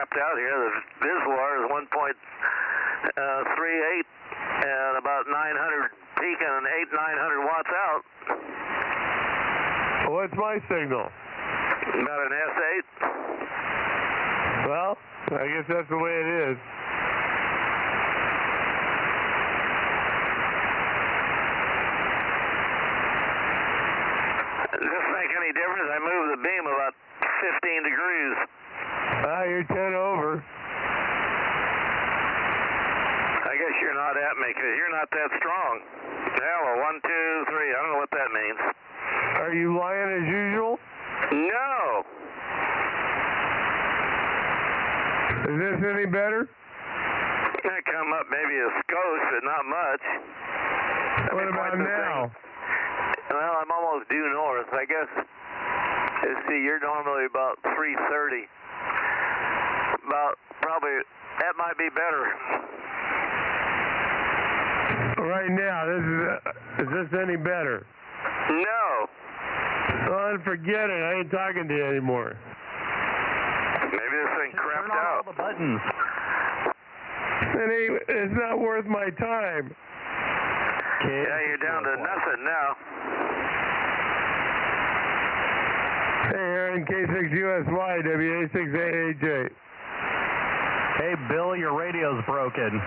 out here. The Visuar is 1.38 and about 900 peak and 900 watts out. What's my signal? About an S8. Well, I guess that's the way it is. Does this make any difference? I moved the beam about 15 degrees. You're 10 over. I guess you're not at me because you're not that strong. Hello, 1, 2, 3. I don't know what that means. Are you lying as usual? No. Is this any better? I come up maybe a skosh, but not much. What about now? Well, I'm almost due north. I guess, let's see, you're normally about 330. Probably, that might be better. Right now, is this any better? No. Well, then forget it. I ain't talking to you anymore. Maybe this thing crapped Turn on out. all the buttons. It's not worth my time. Yeah, you're down to nothing now. Hey, Aaron, K6USY, WA6AAJ. Hey, Bill, your radio's broken. Is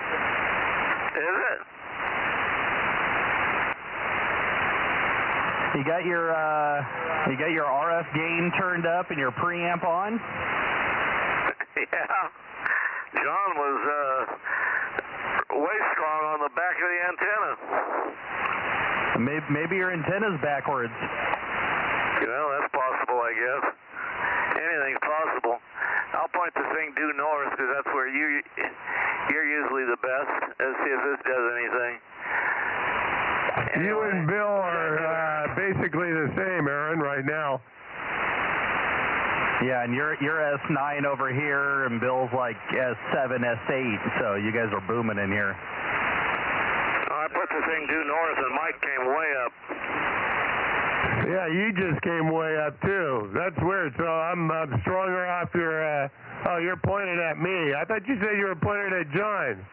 it? You got your RF gain turned up and your preamp on? Yeah. John was way strong on the back of the antenna. Maybe your antenna's backwards. Well, that's possible, I guess. Anything's possible. I'll point the thing due north because that's where you're usually the best. Let's see if this does anything. Anyway. You and Bill are basically the same, Aaron, right now. Yeah, and you're S9 over here, and Bill's like S7, S8, so you guys are booming in here. I put the thing due north, and Mike came way up. Yeah, you just came way up, too. That's weird. So I'm stronger off your... oh, you're pointing at me. I thought you said you were pointing at John.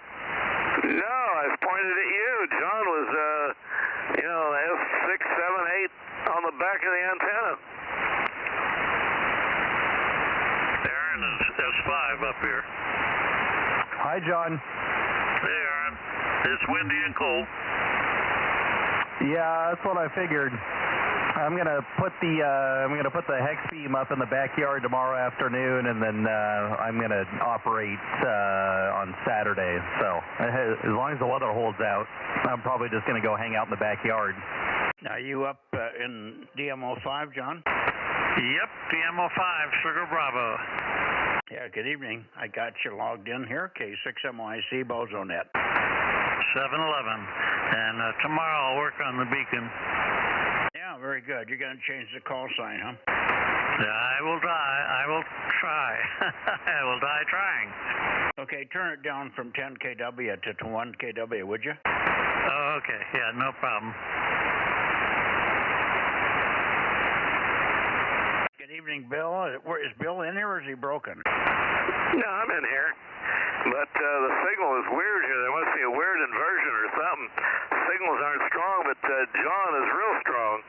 No, I was pointed at you. John was, S6, 7, 8 on the back of the antenna. Aaron is S5 up here. Hi, John. Hey, Aaron. It's windy and cold. Yeah, that's what I figured. I'm gonna put the hex beam up in the backyard tomorrow afternoon, and then I'm gonna operate on Saturday. So as long as the weather holds out, I'm probably just gonna go hang out in the backyard. Are you up in DMO5, John? Yep, DMO5, Sugar Bravo. Yeah, good evening. I got you logged in here, K6MYC Bozo Net. 711. And tomorrow I'll work on the beacon. Yeah, very good. You're going to change the call sign, huh? I will die. I will try. I will die trying. Okay, turn it down from 10 kW to 1 kW, would you? Oh, okay. Yeah, no problem. Good evening, Bill. Is Bill in here or is he broken? No, I'm in here. But the signal is weird here. There must be a weird inversion or something. Signals aren't strong, but John is real strong.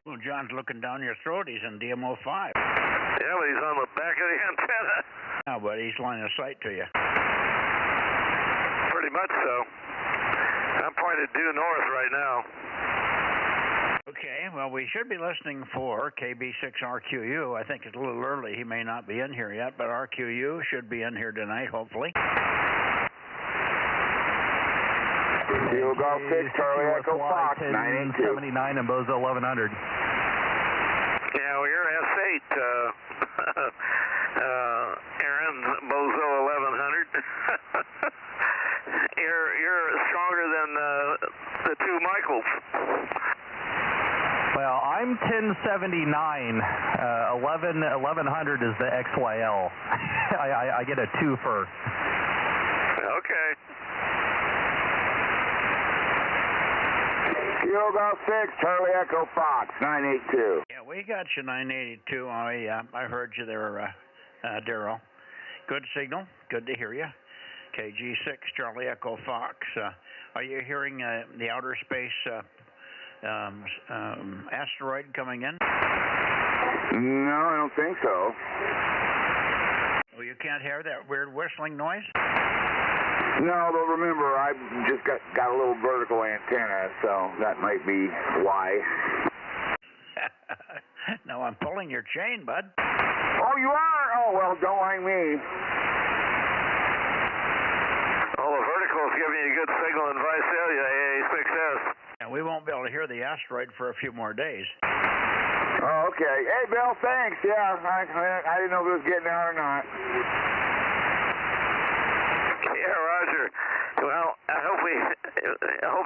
Well, John's looking down your throat. He's in DMO5. Yeah, but he's on the back of the antenna. Oh, but he's line of sight to you. Pretty much so. I'm pointed due north right now. Okay, well, we should be listening for KB6RQU. I think it's a little early. He may not be in here yet, but RQU should be in here tonight, hopefully. Kilo Golf 6, Charlie Echo Fox, 982. 79 and Bozo 1100. Yeah, well, you're S8, Aaron, Bozo 1100. You're stronger than the two Michaels. Well, I'm 1079. 1100 is the XYL. I get a twofer. Okay. Kilo Golf 6, Charlie Echo Fox, 982. Yeah, we got you 982. I heard you there, Daryl. Good signal. Good to hear you. KG6 Charlie Echo Fox. Are you hearing the outer space asteroid coming in? No, I don't think so. Oh, you can't hear that weird whistling noise? No, but remember, I just got a little vertical antenna, so that might be why. No, I'm pulling your chain, bud. Oh, you are? Oh, well, don't mind me. Well, the vertical's giving you a good signal in Visalia, AA6S. And we won't be able to hear the asteroid for a few more days. Oh, okay. Hey, Bill, thanks. Yeah, I didn't know if it was getting out or not. Yeah, Roger. Well, I hope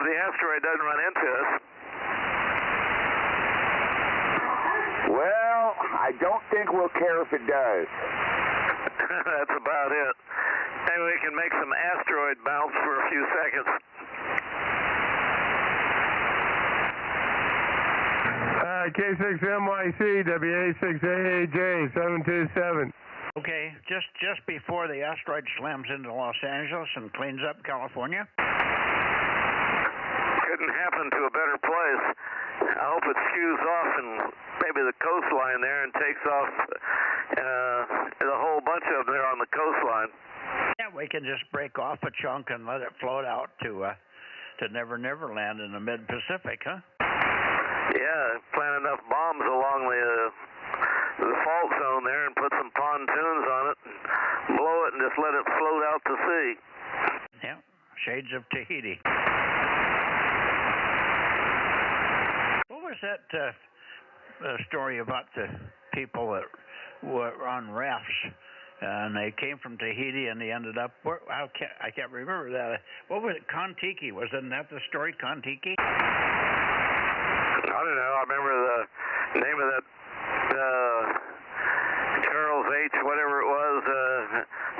the asteroid doesn't run into us. Well, I don't think we'll care if it does. That's about it. Maybe we can make some asteroid bounce for a few seconds. K6MYC, WA6AAJ, 727. Okay, just before the asteroid slams into Los Angeles and cleans up California? Couldn't happen to a better place. I hope it skews off and maybe the coastline there and takes off a whole bunch of them there on the coastline. Yeah, we can just break off a chunk and let it float out to Never Never Land in the mid-Pacific, huh? Yeah, plant enough bombs along the fault zone there and put some pontoons on it, blow it, and just let it float out to sea. Yeah, shades of Tahiti. What was that story about the people that were on rafts and they came from Tahiti and they ended up? I can't remember that. What was it? Kon-Tiki? Wasn't that the story? Kon-Tiki? I don't know. I remember the name of that Charles H. whatever it was.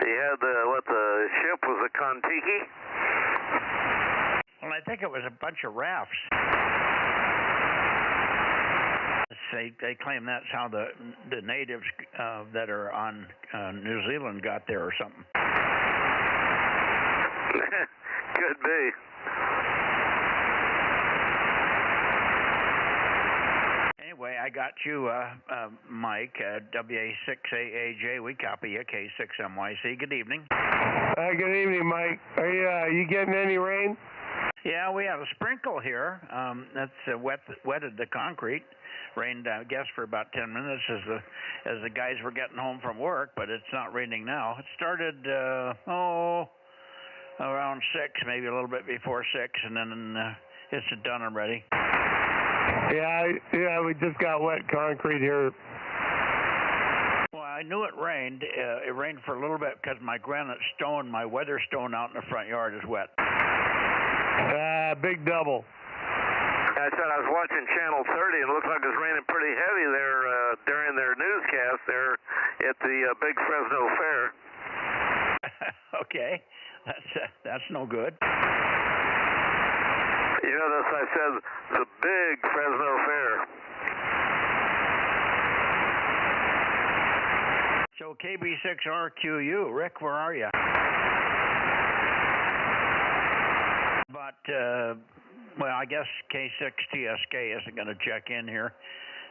He had the ship was a Kon-Tiki. Well, I think it was a bunch of rafts. They claim that's how the natives that are on New Zealand got there or something. Could be. Anyway, I got you, Mike, WA6AAJ. We copy you, K6MYC. Good evening. Good evening, Mike. Are you getting any rain? Yeah, we have a sprinkle here. That's wetted the concrete. Rained, I guess, for about 10 minutes as the guys were getting home from work, but it's not raining now. It started, around 6, maybe a little bit before 6, and then it's done already. Yeah, we just got wet concrete here. Well, I knew it rained. It rained for a little bit because my granite stone, my weather stone out in the front yard is wet. Big double. I said I was watching Channel 30, and it looked like it was raining pretty heavy there during their newscast there at the Big Fresno Fair. Okay, that's no good. You notice I said the Big Fresno Fair. So KB6RQU, Rick, where are you? But well, I guess K6TSK isn't going to check in here.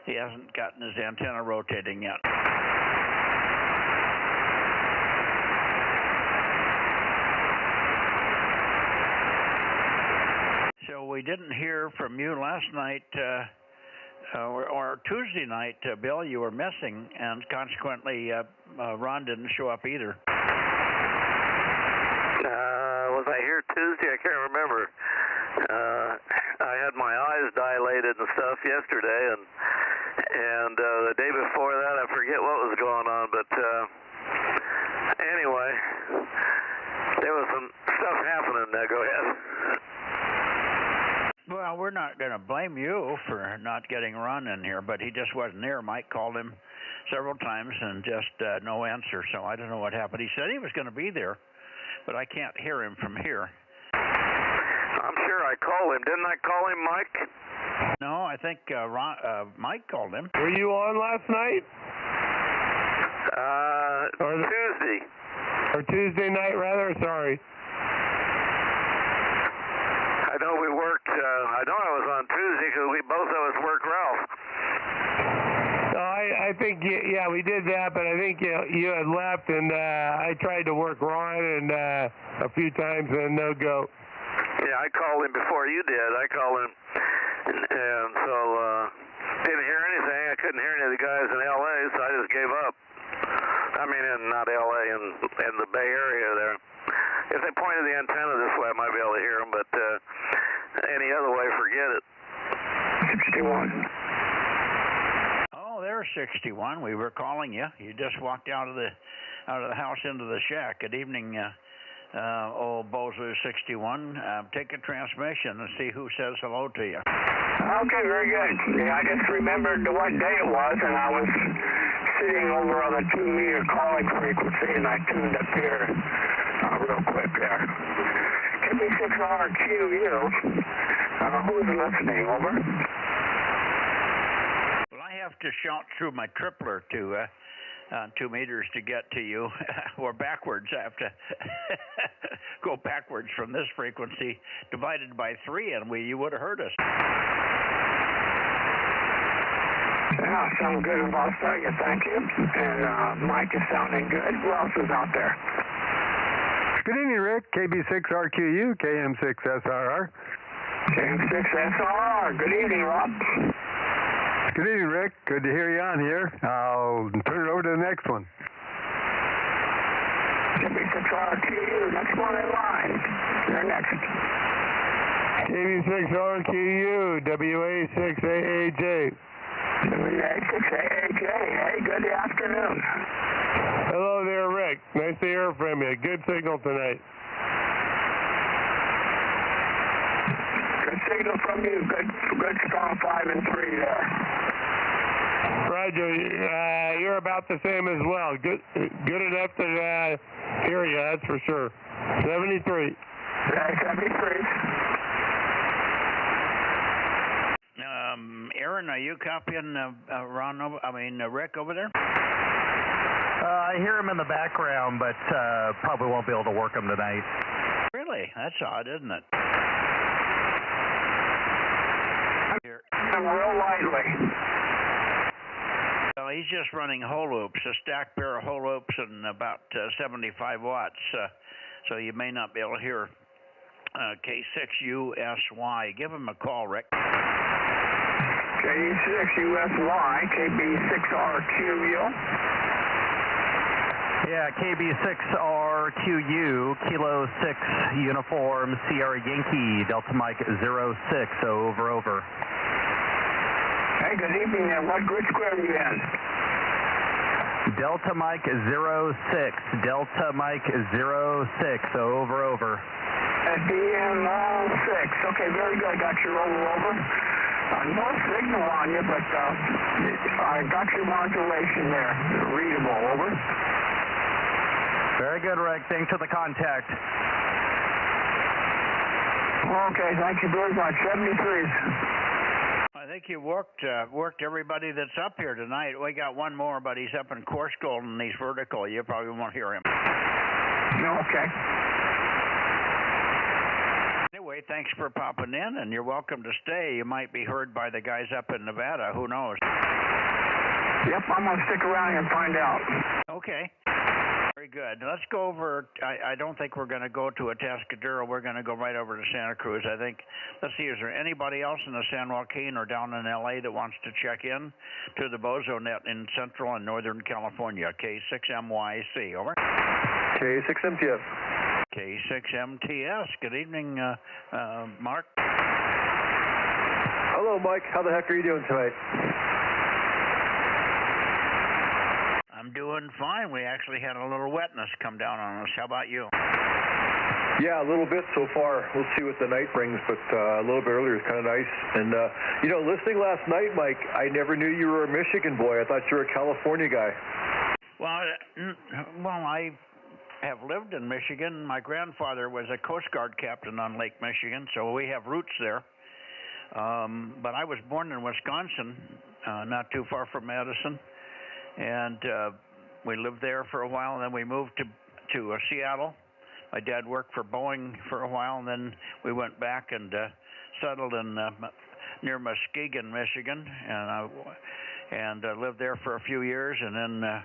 He hasn't gotten his antenna rotating yet. So we didn't hear from you last night, or Tuesday night, Bill. You were missing, and consequently, Ron didn't show up either. Was I here Tuesday? I can't remember. I had my eyes dilated and stuff yesterday, and the day before that, I forget what was going on, but anyway, there was some stuff happening there. Go ahead. Well, we're not going to blame you for not getting Ron in here, but he just wasn't there. Mike called him several times and just no answer, so I don't know what happened. He said he was going to be there, but I can't hear him from here. I'm sure I called him. Didn't I call him, Mike? No, I think Mike called him. Were you on last night? Tuesday. Or Tuesday night, rather? Sorry. I know we worked, I know I was on Tuesday because we both of us worked Ralph. I think, yeah, we did that, but I think you had left, and I tried to work Ron and a few times, and no go. Yeah, I called him before you did. I called him, and so didn't hear anything. I couldn't hear any of the guys in L.A., so I just gave up. I mean, not L.A., in the Bay Area there. If they pointed the antenna this way, I might be able to hear them, but any other way, forget it. 61. Oh, there's 61. We were calling you. You just walked out of the house into the shack. Good evening, old Bozo 61. Take a transmission and see who says hello to you. Okay, very good. Yeah, I just remembered what day it was, and I was sitting over on the 2-meter calling frequency, and I tuned up here real quick there. KB6RQU. Who's listening? Over. Well, I have to shout through my tripler to 2 meters to get to you, or backwards. I have to go backwards from this frequency divided by 3, and you would have heard us. Yeah, sound good in Australia, thank you. And Mike is sounding good. Who else is out there? Good evening, Rick. KB6RQU, KM6SRR. KM6SRR. Good evening, Rob. Good evening, Rick. Good to hear you on here. I'll turn it over to the next one. KB6RQU, next one in line. You're next. KB6RQU, WA6AAJ. WA6AAJ. Hey, good afternoon. Hello there, Rick. Nice to hear from you. Good signal tonight. Good signal from you. Good strong 5 and 3 there. Roger. You're about the same as well. Good enough to hear you, that's for sure. 73. Yeah, 73. Aaron, are you copying Rick over there? I hear him in the background, but probably won't be able to work him tonight. Really? That's odd, isn't it? Here. Real lightly. Well, he's just running whole loops, a stacked pair of whole loops and about 75 watts. So you may not be able to hear K6USY. Give him a call, Rick. K6USY, KB6RQU. Yeah, KB6RQU, Kilo 6 Uniform Sierra Yankee, Delta Mike 06, over. Hey, good evening there. What grid square are you in? Delta Mike 06, Delta Mike 06, over. At DM06. Okay, very good. Got your over. No signal on you, but I got your modulation there. Readable, over. Very good, Rick. Thanks for the contact. Okay, thank you very much. 73s. I think you worked everybody that's up here tonight. We got one more, but he's up in coarse gold and he's vertical. You probably won't hear him. Okay. Anyway, thanks for popping in, and you're welcome to stay. You might be heard by the guys up in Nevada. Who knows? Yep, I'm going to stick around here and find out. Okay. Very good. Let's go over. I don't think we're going to go to Atascadero. We're going to go right over to Santa Cruz, I think. Let's see, is there anybody else in the San Joaquin or down in L.A. that wants to check in to the Bozo Net in Central and Northern California? K6MYC, over. K6MTS. K6MTS. Good evening, Mark. Hello, Mike. How the heck are you doing tonight? I'm doing fine. We actually had a little wetness come down on us. How about you? Yeah, a little bit so far. We'll see what the night brings, but a little bit earlier is kind of nice. And, listening last night, Mike, I never knew you were a Michigan boy. I thought you were a California guy. Well, I have lived in Michigan. My grandfather was a Coast Guard captain on Lake Michigan, so we have roots there. But I was born in Wisconsin, not too far from Madison. And we lived there for a while, and then we moved to Seattle. My dad worked for Boeing for a while, and then we went back and settled in near Muskegon, Michigan, and lived there for a few years, and then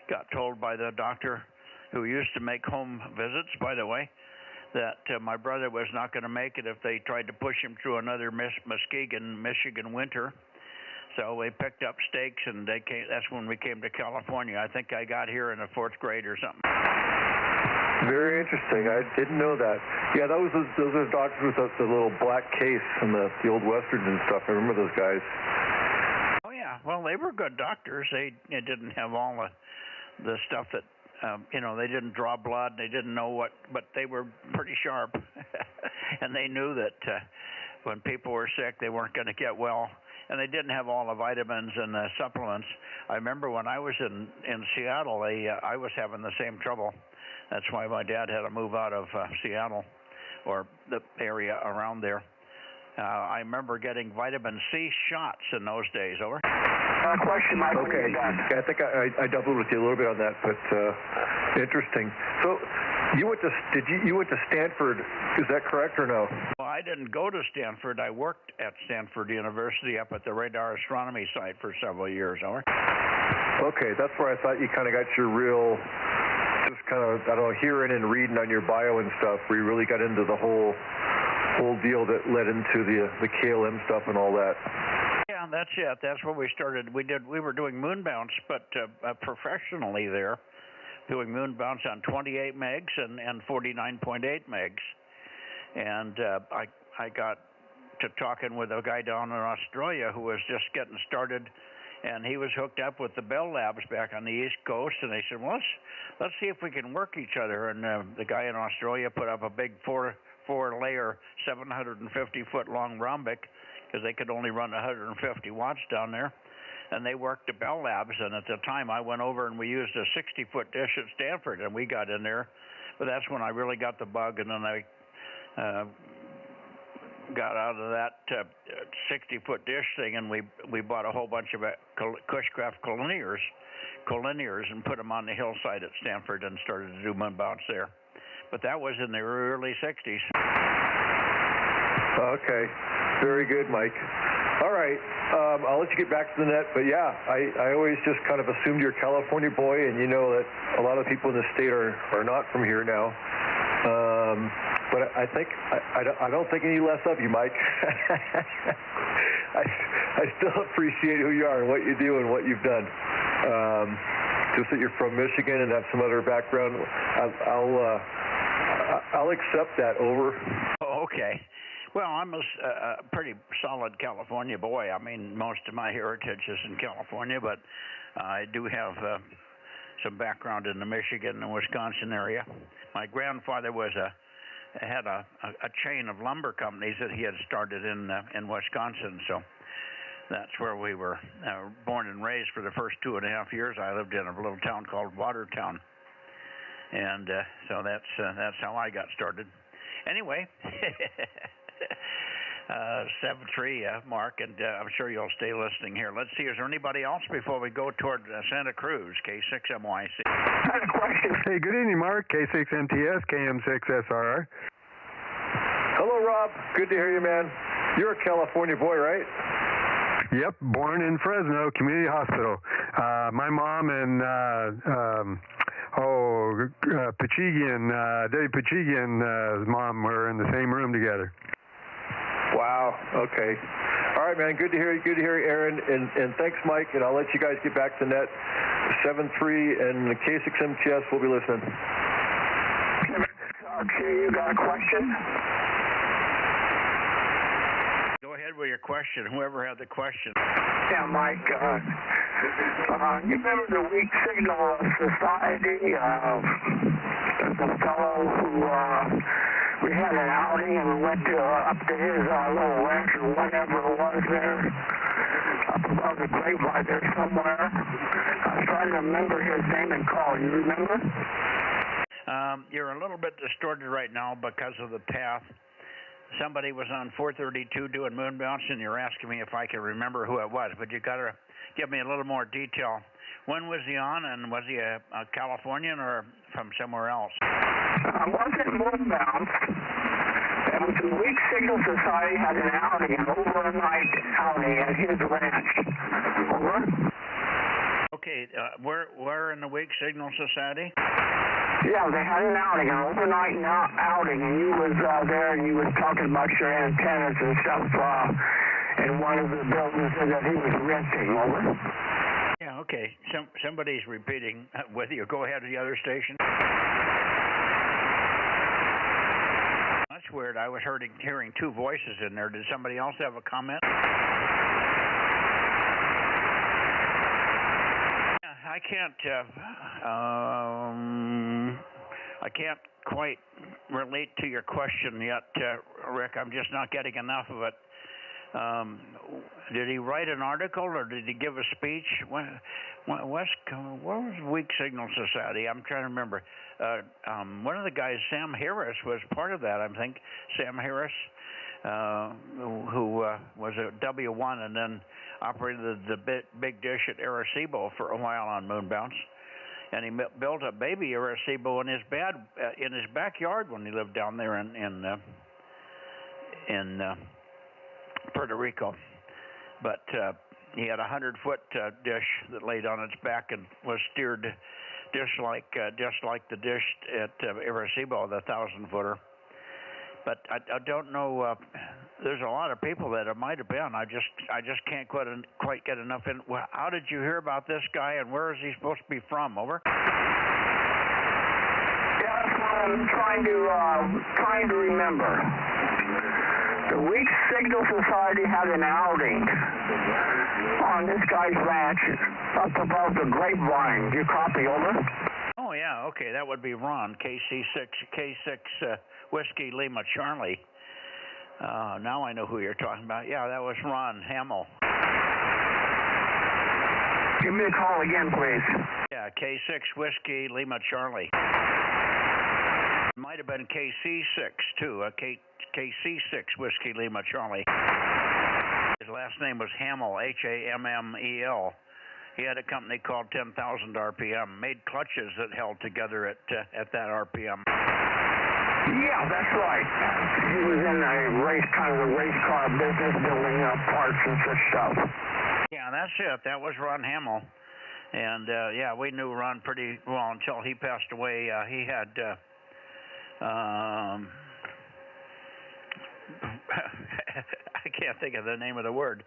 got told by the doctor, who used to make home visits, by the way, that my brother was not going to make it if they tried to push him through another Muskegon, Michigan winter. So we picked up stakes, and that's when we came to California. I think I got here in the 4th grade or something. Very interesting. I didn't know that. Yeah, those are doctors with the little black case and the old westerns and stuff. I remember those guys. Oh yeah, well they were good doctors. They didn't have all the stuff that they didn't draw blood. They didn't know what, but they were pretty sharp, and they knew that when people were sick, they weren't going to get well. And they didn't have all the vitamins and the supplements. I remember when I was in Seattle, I was having the same trouble. That's why my dad had to move out of Seattle or the area around there. I remember getting vitamin C shots in those days. Over. Question, Mike. Okay. Yeah, I think I doubled with you a little bit on that, but interesting. So you went to Stanford, is that correct or no? Well, I didn't go to Stanford. I worked at Stanford University up at the radar astronomy site for several years. Over. Okay, that's where I thought you kind of got your real, just kind of, I don't know, hearing and reading on your bio and stuff, where you really got into the whole deal that led into the KLM stuff and all that. Yeah, that's it. That's where we started. We were doing moon bounce, but professionally there, doing moon bounce on 28 megs and 49.8 megs. And I got to talking with a guy down in Australia who was just getting started, and he was hooked up with the Bell Labs back on the East Coast, and they said, well, let's see if we can work each other. And the guy in Australia put up a big four-layer, 750-foot long rhombic, because they could only run 150 watts down there. And they worked the Bell Labs, and at the time I went over and we used a 60-foot dish at Stanford, and we got in there. But that's when I really got the bug, and then I got out of that 60-foot dish thing, and we bought a whole bunch of Cushcraft collinears and put them on the hillside at Stanford and started to do moon bounce there. But that was in the early 60s. Okay. Very good, Mike. All right. I'll let you get back to the net, but yeah, I always just kind of assumed you're a California boy, and you know that a lot of people in the state are not from here now. But I don't think any less of you, Mike. I still appreciate who you are and what you do and what you've done. Just that you're from Michigan and have some other background, I'll accept that. Over. Oh, okay. Well, I'm a pretty solid California boy. I mean, most of my heritage is in California, but I do have some background in the Michigan and Wisconsin area. My grandfather had a chain of lumber companies that he had started in Wisconsin, so that's where we were born and raised for the first 2.5 years. I lived in a little town called Watertown, and so that's how I got started. Anyway. 7-3, Mark, and I'm sure you'll stay listening here. Let's see, is there anybody else before we go toward Santa Cruz, K6MYC? Hey, good evening, Mark. K6MTS, KM6SRR. Hello, Rob. Good to hear you, man. You're a California boy, right? Yep, born in Fresno Community Hospital. My mom and Debbie Pachigian's mom were in the same room together. Wow. Okay. All right, man. Good to hear you. Good to hear you, Aaron. And thanks, Mike. And I'll let you guys get back to net. 7-3 and the K6MTS will be listening. Okay, you got a question? Go ahead with your question. Whoever had the question. Yeah, Mike. You remember the Weak Signal Society? The fellow who we had an outing and we went up to his little ranch or whatever it was there, up above the grapevine there somewhere. I was trying to remember his name and call. You remember? You're a little bit distorted right now because of the path. Somebody was on 432 doing moon bounce, and you're asking me if I can remember who it was. But you got to give me a little more detail. When was he on, and was he a Californian or from somewhere else? I wasn't moonbound. It was the Weak Signal Society had an outing, an overnight outing at his ranch. Over? Okay, where in the Weak Signal Society? Yeah, they had an outing, an overnight outing, and you was there, and you was talking about your antennas and stuff in one of the buildings that he was renting. Over? Yeah, okay. Somebody's repeating with you. Go ahead to the other station. That's weird. I was hearing two voices in there. Did somebody else have a comment? I can't quite relate to your question yet, Rick. I'm just not getting enough of it. Did he write an article or did he give a speech? What was Weak Signal Society? I'm trying to remember. One of the guys, Sam Harris, was part of that, I think. Sam Harris, who was a W1 and then operated the big dish at Arecibo for a while on Moonbounce. And he built a baby Arecibo in his backyard when he lived down there in Puerto Rico. But he had a 100-foot dish that laid on its back and was steered just like the dish at Arecibo, the 1,000-footer. But I don't know. There's a lot of people that it might have been. I just can't quite get enough in. Well, how did you hear about this guy, and where is he supposed to be from? Over. Yeah, that's what I'm trying to remember. The Weak Signal Society had an outing on this guy's ranch up above the Grapevine. Do you copy? Over? Oh yeah, okay, that would be Ron, K6 Whiskey Lima Charlie. Now I know who you're talking about. Yeah, that was Ron Hamill. Give me a call again, please. Yeah, K6 Whiskey Lima Charlie. It might have been KC6 too. KC6 Whiskey Lima Charlie. His last name was Hamill, Hammel. He had a company called 10,000 RPM, made clutches that held together at that RPM. Yeah, that's right. He was in a race car business, building parts and such stuff. Yeah, that's it. That was Ron Hamill. And, yeah, we knew Ron pretty well until he passed away. He had... I can't think of the name of the word.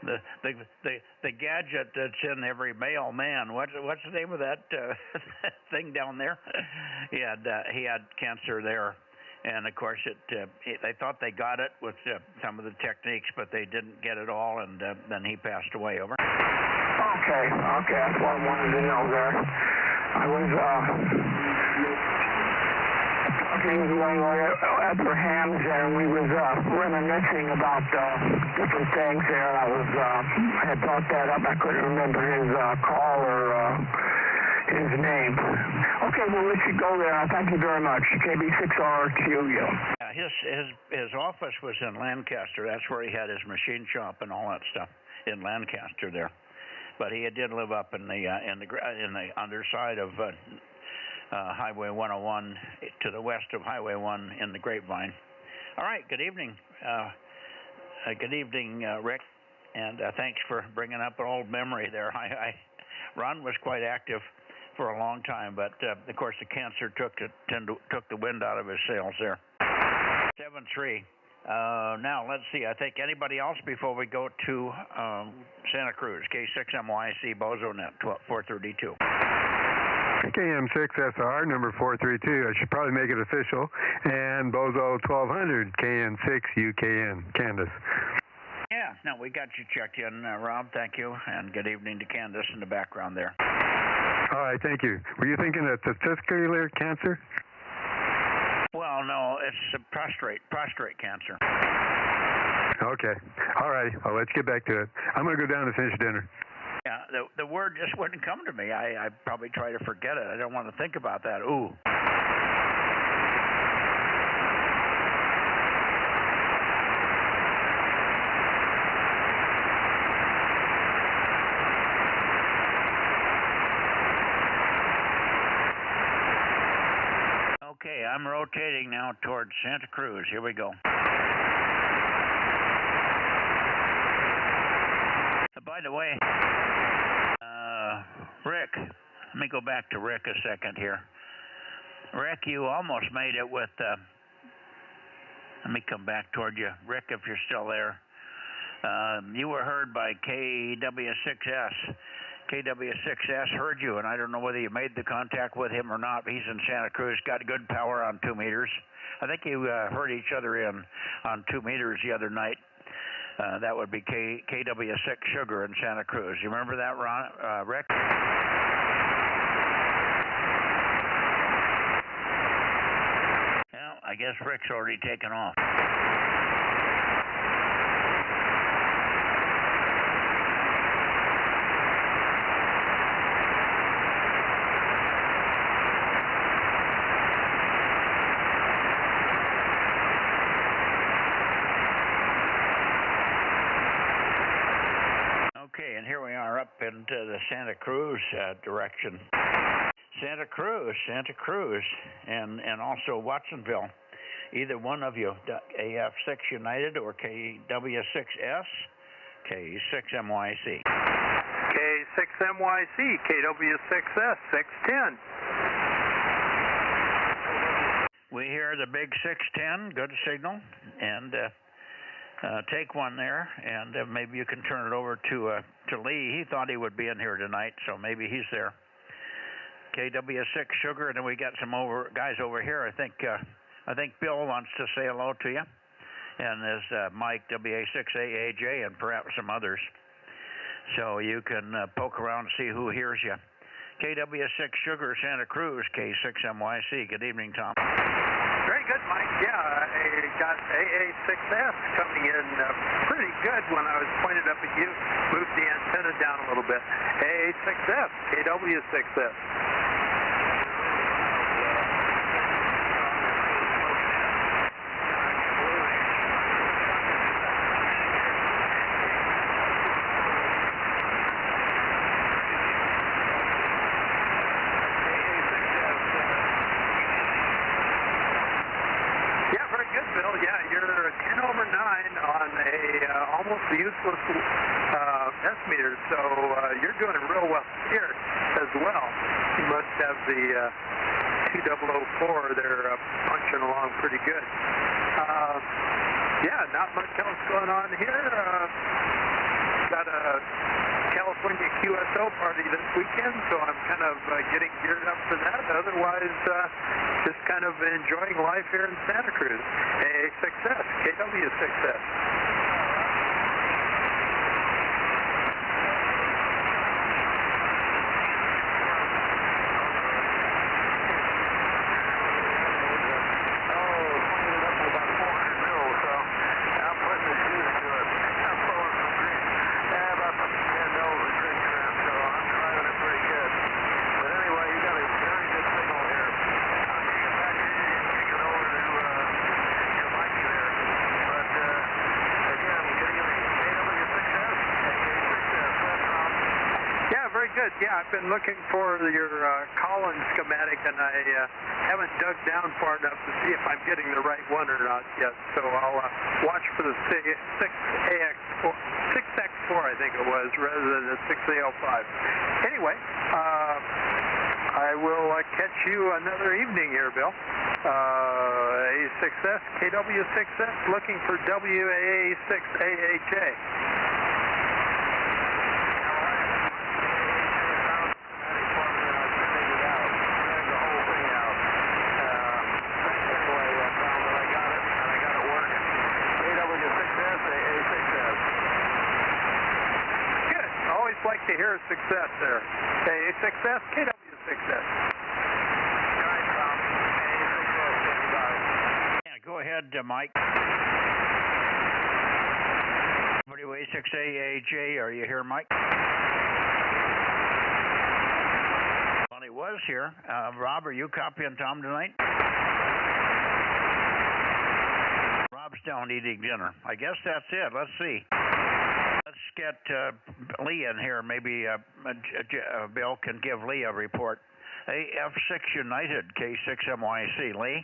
The gadget that's in every male man. What's the name of that thing down there? He had cancer there, and of course they thought they got it with some of the techniques, but they didn't get it all, and then he passed away. Over. Okay, that's what I wanted to know there. I was at their hams, and we was reminiscing about different things there. I had brought that up. I couldn't remember his call or his name. Okay, we'll let you go there. Thank you very much. KB6RQU. Yeah, his office was in Lancaster. That's where he had his machine shop and all that stuff in Lancaster there. But he did live up in the underside of Highway 101 to the west of Highway 1 in the Grapevine. All right, good evening. Rick, and thanks for bringing up an old memory there. Ron was quite active for a long time, but of course the cancer took the wind out of his sails there. 7-3. Now, let's see. I think anybody else before we go to Santa Cruz. K6MYC Bozo Net 432. KM6SR, number 432. I should probably make it official. And Bozo 1200, KN6UKN, Candace. Yeah, no, we got you checked in, Rob. Thank you. And good evening to Candace in the background there. All right, thank you. Were you thinking of testicular cancer? Well, no, it's prostrate cancer. Okay. All right. Well, let's get back to it. I'm going to go down and finish dinner. Yeah, the word just wouldn't come to me. I probably try to forget it. I don't want to think about that. Ooh. Okay, I'm rotating now towards Santa Cruz. Here we go. By the way, Rick, let me go back to Rick a second here. Rick, you almost made it with, let me come back toward you. Rick, if you're still there. You were heard by KW6S. KW6S heard you, and I don't know whether you made the contact with him or not. He's in Santa Cruz, got good power on 2 meters. I think you heard each other on 2 meters the other night. That would be KW6 Sugar in Santa Cruz. You remember that, Rick? Well, I guess Rick's already taken off. Okay, and here we are up into the Santa Cruz direction. Santa Cruz, and also Watsonville. Either one of you, AF6 United or KW6S, K6MYC. K6MYC, KW6S, 610. We hear the big 610, good signal, and take one there, and maybe you can turn it over to Lee. He thought he would be in here tonight, so maybe he's there. KW6 Sugar, and then we got some guys over here. I think Bill wants to say hello to you, and there's Mike WA6AAJ, and perhaps some others. So you can poke around and see who hears you. KW6 Sugar, Santa Cruz, K6MYC. Good evening, Tom. Very good, Mike. Yeah, I got AA6S coming in pretty good when I was pointed up at you. Moved the antenna down a little bit. AA6S, KW6S. Bill, yeah, you're 10 over 9 on a almost useless S-meter, so you're doing real well here as well. You must have the 2004 there punching along pretty good. Yeah, not much else going on here. Got a California QSO party this weekend, so I'm kind of getting geared up for that. Otherwise, just kind of enjoying life here in Santa Cruz. AA6S, KW6S. Good. Yeah, I've been looking for your call-in schematic, and I haven't dug down far enough to see if I'm getting the right one or not yet. So I'll watch for the 6X4, I think it was, rather than the 6A05. Anyway, I will catch you another evening here, Bill. A6S, KW6S, looking for WAA6AHA. Like to hear success there. A6S, KW6S. Yeah, go ahead, Mike. WA6AAJ, are you here, Mike? Well, he was here. Rob, are you copying Tom tonight? Rob's down eating dinner. I guess that's it. Let's see. Let's get Lee in here. Maybe Bill can give Lee a report. AF6 United, K6MYC, Lee.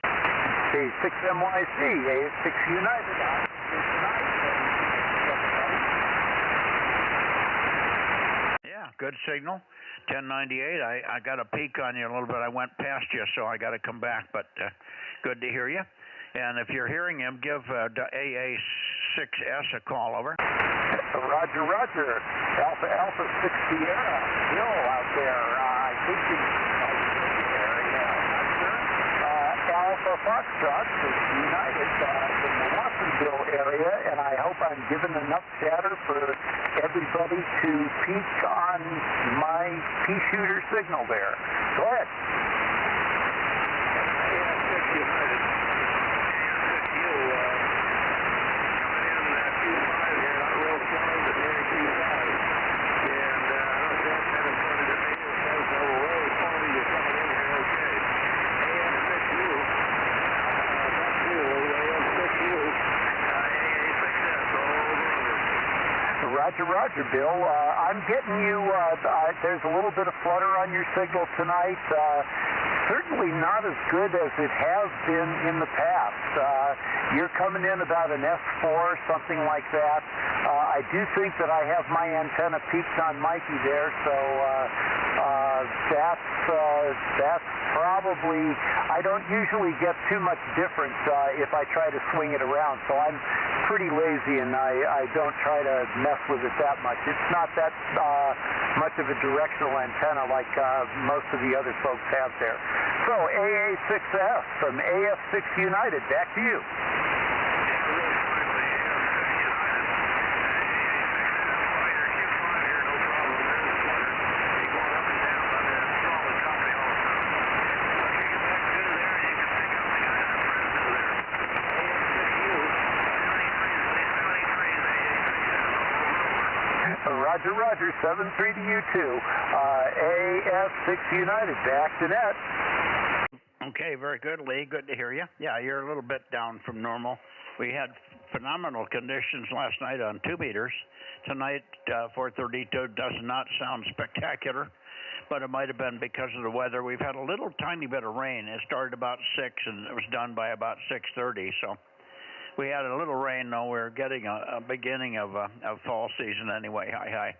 K6MYC, AF6 United. Yeah, good signal. 1098. I got a peek on you a little bit. I went past you, so I got to come back, but good to hear you. And if you're hearing him, give AA6S a call, over. Roger, Roger. Alpha 6 Sierra. Bill out there. I think he's Alpha Foxtrot United in the Watsonville area, and I hope I'm giving enough chatter for everybody to peek on my pea shooter signal there. Go ahead. Roger, Bill. I'm getting you, there's a little bit of flutter on your signal tonight. Certainly not as good as it has been in the past. You're coming in about an S4, something like that. I do think that I have my antenna peaked on Mikey there, so that's probably, I don't usually get too much difference if I try to swing it around, so I'm pretty lazy and I don't try to mess with it that much. It's not that much of a directional antenna like most of the other folks have there. So AA6S from AF6 United, back to you. Roger, 7-3 to you too. AF6 United, back to net. Okay, very good, Lee. Good to hear you. Yeah, you're a little bit down from normal. We had phenomenal conditions last night on 2 meters. Tonight, 432 does not sound spectacular, but it might have been because of the weather. We've had a little tiny bit of rain. It started about 6 and it was done by about 6:30, so we had a little rain, though. We're getting a beginning of fall season anyway. Hi.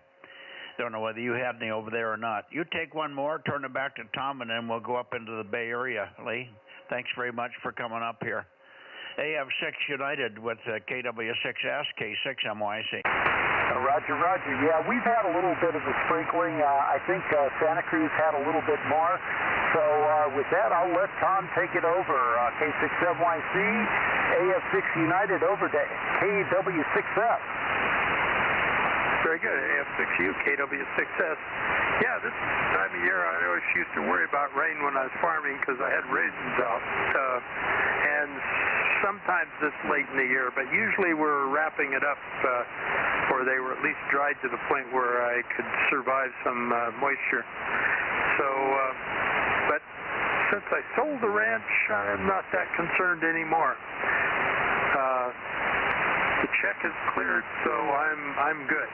Don't know whether you had any over there or not. You take one more, turn it back to Tom, and then we'll go up into the Bay Area, Lee. Thanks very much for coming up here. AF6 United with KW6S, K6MYC. Roger. Yeah, we've had a little bit of a sprinkling. I think Santa Cruz had a little bit more. So with that, I'll let Tom take it over. K6MYC, AF6 United over to KW6S. Very good. AF6U, KW6S. Yeah, this time of year I always used to worry about rain when I was farming because I had raisins out. And sometimes this late in the year, but usually we're wrapping it up or they were at least dried to the point where I could survive some moisture. So, but since I sold the ranch, I'm not that concerned anymore. The check is cleared, so I'm good.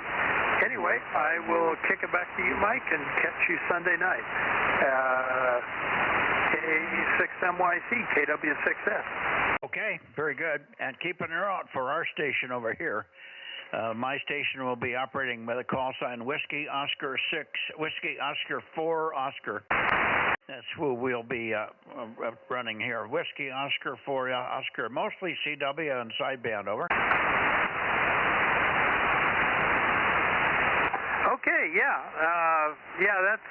Anyway, I will kick it back to you, Mike, and catch you Sunday night. K6MYC, KW6S. Okay, very good. And keep an ear out for our station over here. My station will be operating with a call sign Whiskey Oscar 6, Whiskey Oscar 4 Oscar. That's who we'll be running here. Whiskey Oscar 4 Oscar, mostly CW and sideband, over. Okay, yeah, that's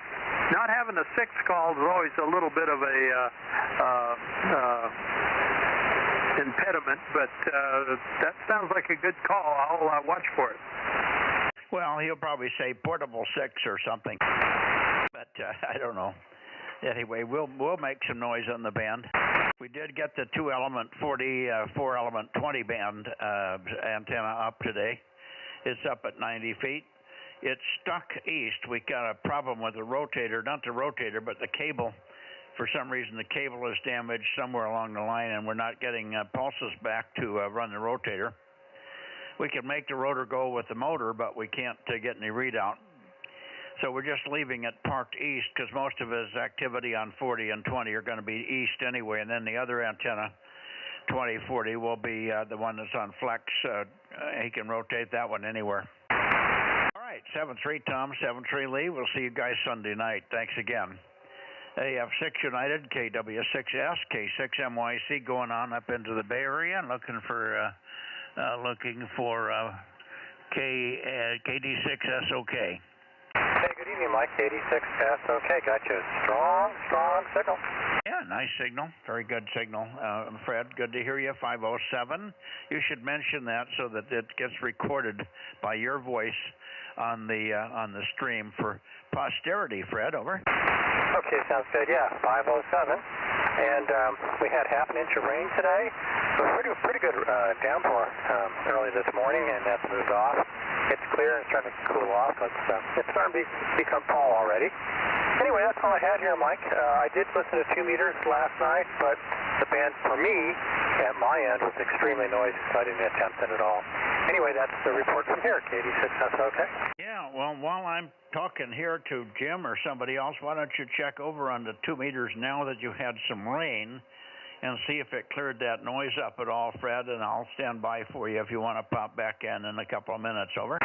not having a 6 call is always a little bit of a impediment, but that sounds like a good call. I'll watch for it. Well, he'll probably say portable 6 or something, but I don't know. Anyway, we'll make some noise on the band. We did get the 2-element 4-element 20 band antenna up today. It's up at 90 feet. It's stuck east. We got a problem with the rotator, not the rotator, but the cable. For some reason, the cable is damaged somewhere along the line, and we're not getting pulses back to run the rotator. We can make the rotor go with the motor, but we can't get any readout. So we're just leaving it parked east because most of his activity on 40 and 20 are going to be east anyway, and then the other antenna, 2040, will be the one that's on flex. He can rotate that one anywhere. All right, 7-3 Tom, 7-3 Lee. We'll see you guys Sunday night. Thanks again. AF6 United, KW6S, K6MYC going on up into the Bay Area and looking for KD6SOK. Hey, good evening, Mike. KD6SOK. Got you. Strong signal. Yeah, nice signal. Very good signal. Fred, good to hear you. 507. You should mention that so that it gets recorded by your voice on the stream for posterity. Fred, over. Okay, sounds good. Yeah, 507. And we had half an inch of rain today. So pretty good downpour early this morning, and that's moved off. It's clear and starting to cool off. It's starting to become fall already. Anyway, that's all I had here, Mike. I did listen to 2 meters last night, but the band for me at my end was extremely noisy, so I didn't attempt it at all. Anyway, that's the report from here. KD6SOK. Yeah, well, while I'm talking here to Jim or somebody else, why don't you check over on the 2 meters now that you had some rain and see if it cleared that noise up at all, Fred, and I'll stand by for you if you want to pop back in a couple of minutes. Over.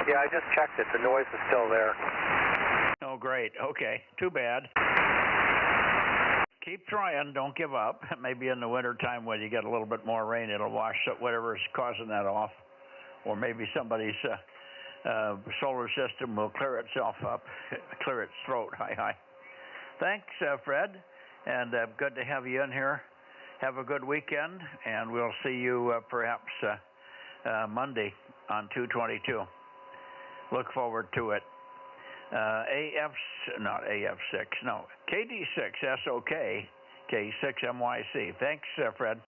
Yeah, I just checked it. The noise is still there. Oh, great. Okay. Too bad. Keep trying. Don't give up. Maybe in the wintertime when you get a little bit more rain, it'll wash whatever is causing that off. Or maybe somebody's solar system will clear itself up, clear its throat. Hi. Thanks, Fred. And good to have you in here. Have a good weekend, and we'll see you perhaps Monday on 222. Look forward to it. KD6SOK, K6MYC. Thanks, Fred.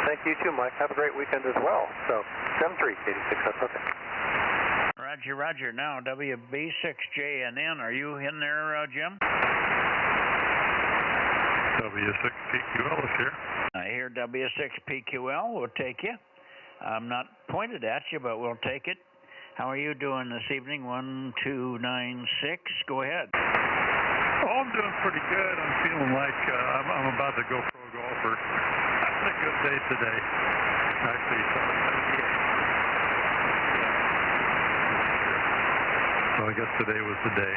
Thank you too, Mike. Have a great weekend as well. So, 7-3, KD6SOK. Roger. Now, WB6JNN, are you in there, Jim? W6PQL is here. I hear W6PQL. We'll take you. I'm not pointed at you, but we'll take it. How are you doing this evening? 1296. Go ahead. Oh, I'm doing pretty good. I'm feeling like I'm about to go pro golfer. I had a good day today. Actually, so I guess today was the day.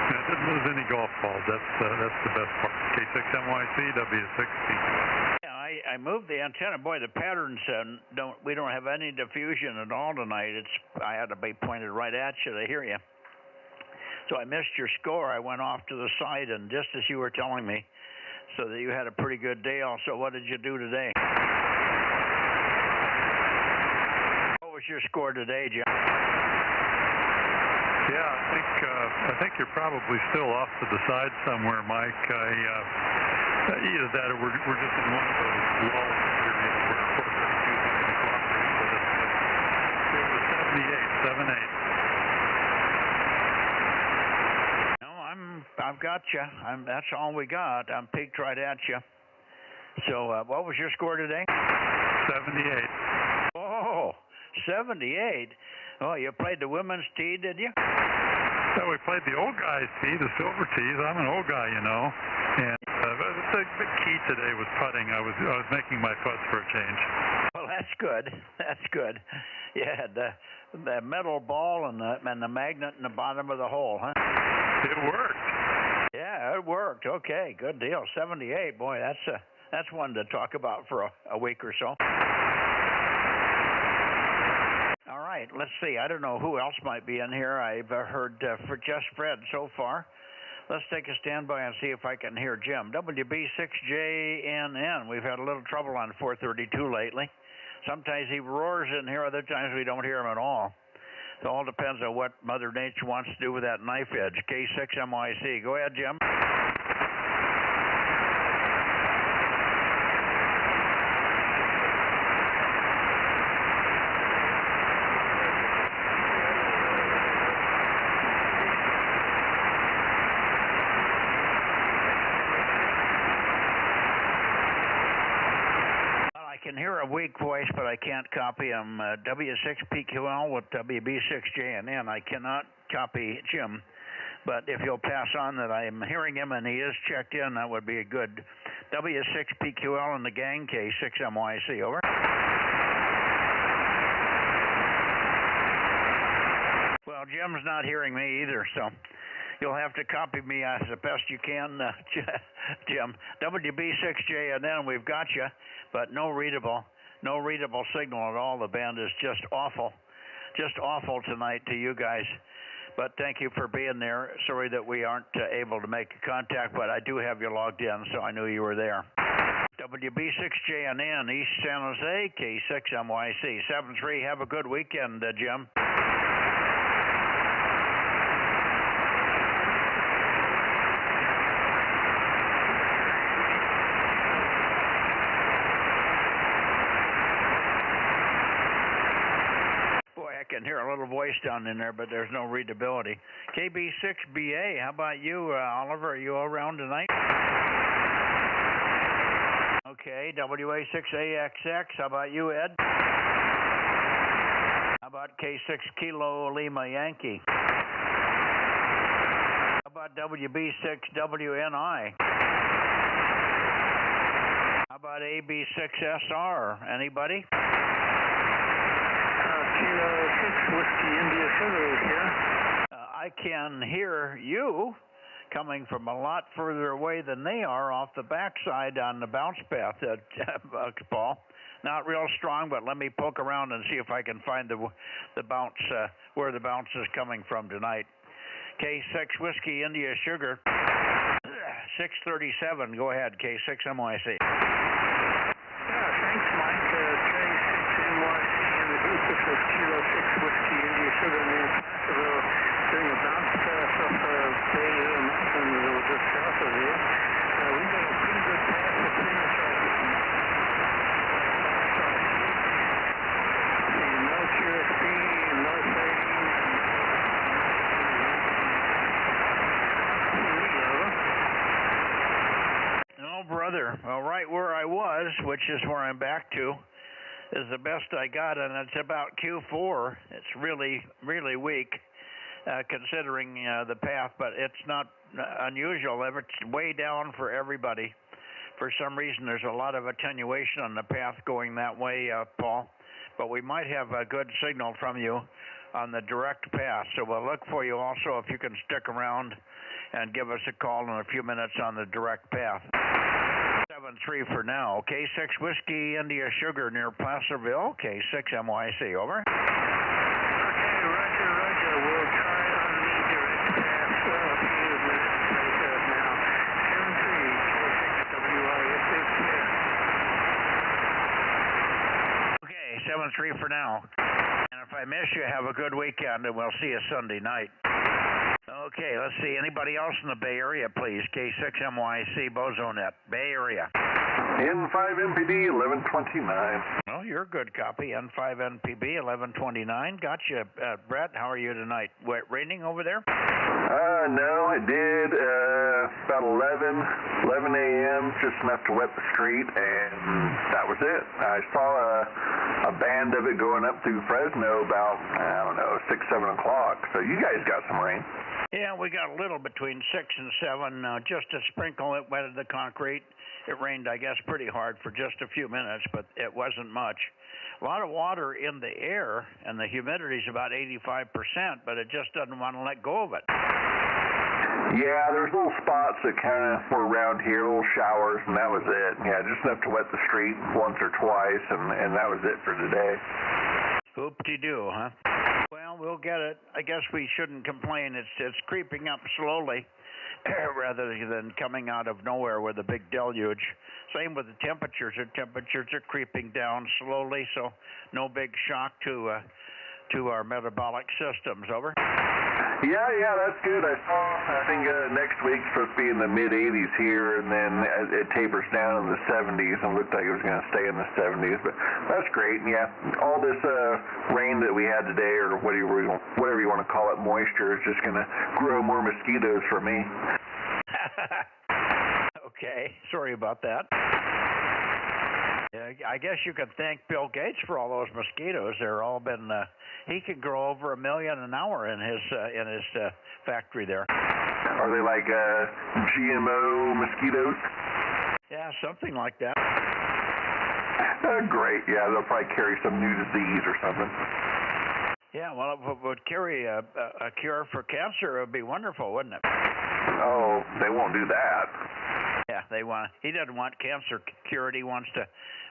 I didn't lose any golf balls. That's the best part. K6MYC, W6PQL. Yeah, I moved the antenna. Boy, the patterns we don't have any diffusion at all tonight. I had to be pointed right at you to hear you. So I missed your score. I went off to the side, and just as you were telling me, so that you had a pretty good day. Also, what did you do today? What was your score today, Jim? Yeah, I think you're probably still off to the side somewhere, Mike. Either that or we're just in one of those lulls here where 432 is going to cooperate with us. It was 78, 7-8. No, I've got you. That's all we got. I'm peeked right at you. So what was your score today? 78. Oh, 78. Oh, you played the women's tee, did you? Yeah, we played the old guy's tee, the silver tees. I'm an old guy, you know. And the big key today was putting. I was making my putts for a change. Well, that's good. That's good. Yeah, the metal ball and the magnet in the bottom of the hole, huh? It worked. Yeah, it worked. Okay, good deal. 78. Boy, that's one to talk about for a week or so. All right, let's see. I don't know who else might be in here. I've heard for just Fred so far. Let's take a standby and see if I can hear Jim. WB6JNN. We've had a little trouble on 432 lately. Sometimes he roars in here, other times we don't hear him at all. It all depends on what Mother Nature wants to do with that knife edge. K6MYC. Go ahead, Jim. can hear a weak voice, but I can't copy him. W6PQL with WB6JNN. I cannot copy Jim, but if you'll pass on that I'm hearing him and he is checked in, that would be good. W6PQL and the gang, K6MYC, over. Well, Jim's not hearing me either, so you'll have to copy me as the best you can, Jim. WB6JNN, we've got you, but no readable signal at all. The band is just awful tonight to you guys. But thank you for being there. Sorry that we aren't able to make contact, but I do have you logged in, so I knew you were there. WB6JNN, East San Jose, K6MYC, 7-3. Have a good weekend, Jim. I can hear a little voice down in there, but there's no readability. KB6BA, how about you, Oliver? Are you around tonight? Okay, WA6AXX, how about you, Ed? How about K6 Kilo Lima Yankee? How about WB6WNI? How about AB6SR? Anybody? Kilo 6 Whiskey India Sugar is here. I can hear you coming from a lot further away than they are off the backside on the bounce path, Paul. Not real strong, but let me poke around and see if I can find the bounce, where the bounce is coming from tonight. K6 Whiskey India Sugar, 637. Go ahead, K6MYC. Yeah, thanks, Mike. K6NYC and the group. This is Kilo 6 Whiskey India Sugar near Placerville doing a bounce pass up Bay Hill Mountain just south of here. We got a pretty good pass to finish off. See, no QSP, no fading. No, brother. Well, right where I was, which is where I'm back to, is the best I got, and it's about Q4. It's really, really weak, considering the path, but it's not unusual. It's way down for everybody. For some reason, there's a lot of attenuation on the path going that way, Paul, but we might have a good signal from you on the direct path, so we'll look for you also if you can stick around and give us a call in a few minutes on the direct path. 7-3 for now. K6 Whiskey India Sugar near Placerville. K6MYC, over. Okay, roger, roger. We'll try on the direct path a few minutes later now. 7-3, K6WIS is clear. Okay, 7-3 for now. And if I miss you, have a good weekend, and we'll see you Sunday night. Okay, let's see. Anybody else in the Bay Area, please? K6MYC, Bozo Net, Bay Area. N5NPB 1129. Well, you're a good copy. N5NPB 1129. Gotcha. Brett, how are you tonight? Raining over there? No, it did. About 11 a.m., just enough to wet the street, and that was it. I saw a band of it going up through Fresno about, 6, 7 o'clock. So you guys got some rain. Yeah, we got a little between 6 and 7, just a sprinkle. It wetted the concrete. It rained, I guess, pretty hard for just a few minutes, but it wasn't much. A lot of water in the air, and the humidity is about 85%, but it just doesn't want to let go of it. Yeah, there's little spots that kind of were around here, little showers, and that was it. Yeah, just enough to wet the street once or twice, and that was it for today. Hoop-de-doo, huh? Well, we'll get it. I guess we shouldn't complain. It's creeping up slowly rather than coming out of nowhere with a big deluge. Same with the temperatures. The temperatures are creeping down slowly, so no big shock to our metabolic systems. Over. Yeah, that's good. I think next week's supposed to be in the mid-80s here, and then it tapers down in the 70s, and looked like it was going to stay in the 70s, but that's great. And yeah, all this rain that we had today, or whatever you want to call it, moisture, is just going to grow more mosquitoes for me. Okay, sorry about that. Yeah, I guess you could thank Bill Gates for all those mosquitoes. They're all been. He can grow over 1 million an hour in his factory there. Are they like GMO mosquitoes? Yeah, something like that. Great. Yeah, they'll probably carry some new disease or something. Yeah, well, if it would carry a cure for cancer, it would be wonderful, wouldn't it? Oh, they won't do that. Yeah, he doesn't want cancer cured. He wants to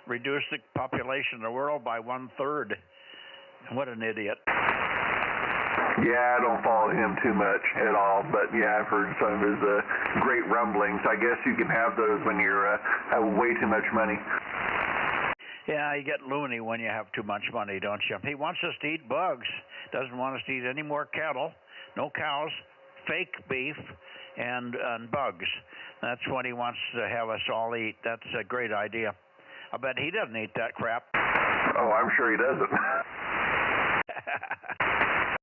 reduce the population of the world by 1/3. What an idiot. Yeah, I don't follow him too much at all, but yeah, I've heard some of his great rumblings. I guess you can have those when you're have way too much money. Yeah, you get loony when you have too much money, don't you? He wants us to eat bugs. Doesn't want us to eat any more cattle, no cows, fake beef, and bugs. That's what he wants to have us all eat. That's a great idea. I bet he doesn't eat that crap. Oh, I'm sure he doesn't.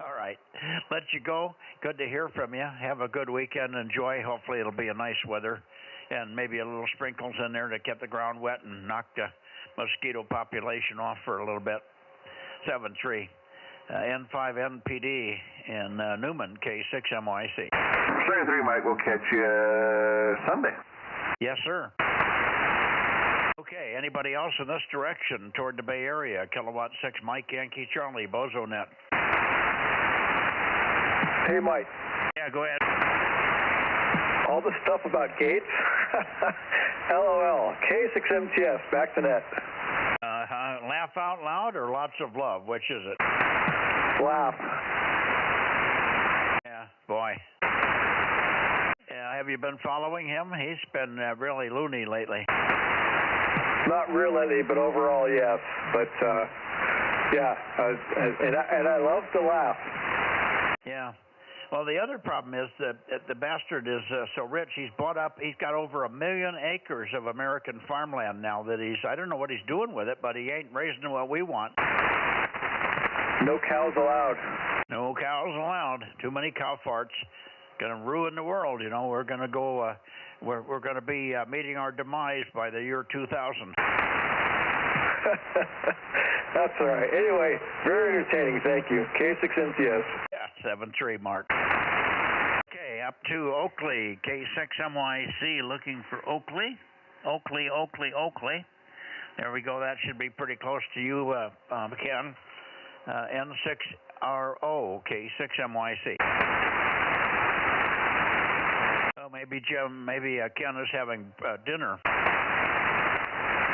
All right. Let you go. Good to hear from you. Have a good weekend. Enjoy. Hopefully it'll be a nice weather and maybe a little sprinkles in there to get the ground wet and knock the mosquito population off for a little bit. 7-3. N5NPD in Newman, K6MYC. 7-3, Mike. We'll catch you Sunday. Yes, sir. Okay, anybody else in this direction toward the Bay Area? Kilowatt 6, Mike Yankee Charlie, Bozo Net. Hey, Mike. Yeah, go ahead. All the stuff about Gates? LOL. K6MTS, back to net. Laugh out loud or lots of love? Which is it? Laugh. Yeah, boy. Have you been following him? He's been really loony lately. Not really, but overall, yes. But, yeah, and I love to laugh. Yeah. Well, the other problem is that the bastard is so rich. He's got over 1 million acres of American farmland now that I don't know what he's doing with it, but he ain't raising what we want. No cows allowed. No cows allowed. Too many cow farts. Going to ruin the world, you know. We're going to go, we're going to be meeting our demise by the year 2000. That's all right. Anyway, very entertaining. Thank you. K6MTS. Yeah, 7-3, Mark. Okay, up to Oakley, K6MYC, looking for Oakley. Oakley. There we go. That should be pretty close to you, Ken. N6RO, K6MYC. Oh, maybe Ken is having dinner.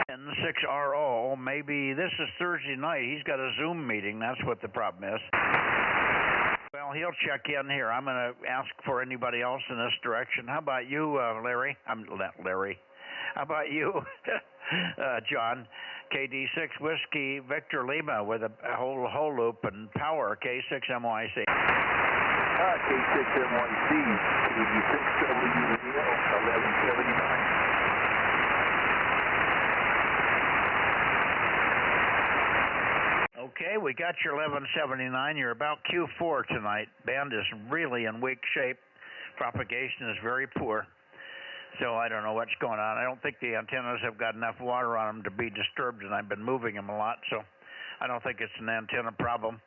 N6RO, maybe this is Thursday night. He's got a Zoom meeting. That's what the problem is. Well, he'll check in here. I'm going to ask for anybody else in this direction. How about you, Larry? I'm not Larry. How about you, John? KD6 Whiskey Victor Lima with a whole loop and power, K6MYC. K6MYC, KD6W 1179. Okay, we got your 1179. You're about Q4 tonight. Band is really in weak shape. Propagation is very poor. So I don't know what's going on. I don't think the antennas have got enough water on them to be disturbed, and I've been moving them a lot. So I don't think it's an antenna problem.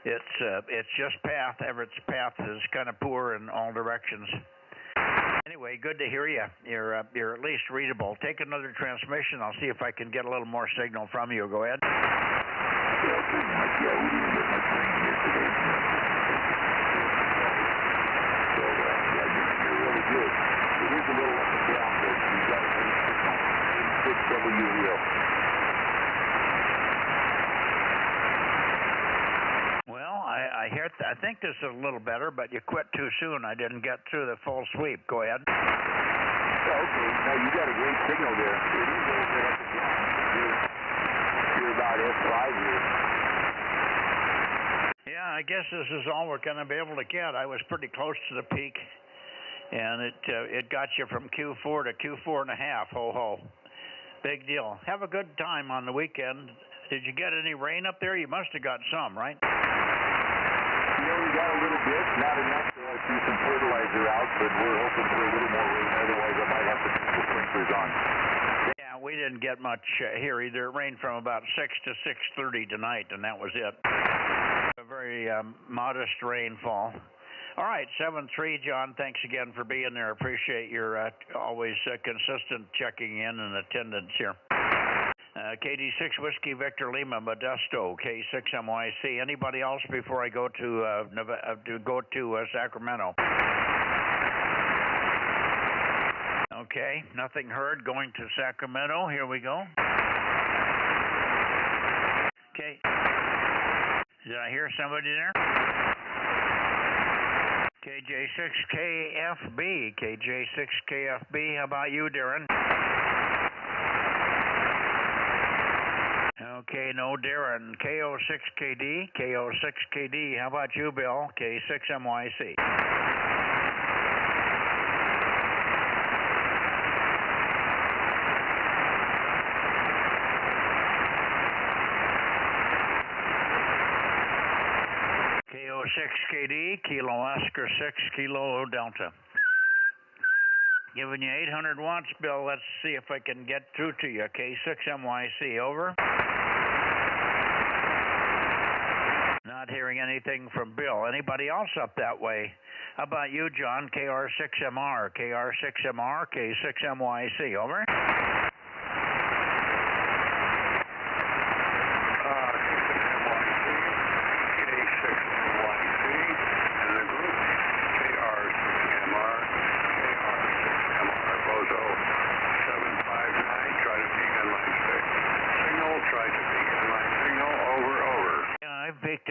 It's just path. Everett's path is kind of poor in all directions. Anyway, good to hear you. You're at least readable. Take another transmission. I'll see if I can get a little more signal from you. Go ahead. Yeah, we didn't get much rain yesterday. So, yeah, you're really good. It is a little up and down, but you got it pretty good W wheel. Well, I think this is a little better, but you quit too soon. I didn't get through the full sweep. Go ahead. Oh, okay. No, you got a great signal there. It is a little bit up and down. You're about S5 here. Yeah, I guess this is all we're going to be able to get. I was pretty close to the peak, and it got you from Q4 to Q4 and a half. Ho ho. Big deal. Have a good time on the weekend. Did you get any rain up there? You must have got some, right? You know, we got a little bit, not enough to see some fertilizer out, but we're hoping for a little more rain. Otherwise, I might have to put the sprinklers on. Yeah, we we didn't get much here either. It rained from about 6 to 6:30 tonight, and that was it. A very modest rainfall. All right, 7-3, John, thanks again for being there. Appreciate your always consistent checking in and attendance here. KD6 Whiskey Victor Lima Modesto, K6MYC. Anybody else before I go to Sacramento? Okay, nothing heard. Going to Sacramento. Here we go. Okay. Did I hear somebody there? KJ6KFB. KJ6KFB. How about you, Darren? Okay, no Darren. KO6KD. KO6KD. How about you, Bill? K6MYC. KO6KD, Kilo Oscar 6, Kilo Delta. Giving you 800 watts, Bill. Let's see if I can get through to you. K6MYC, over. Not hearing anything from Bill. Anybody else up that way? How about you, John? KR6MR, KR6MR, K6MYC, over.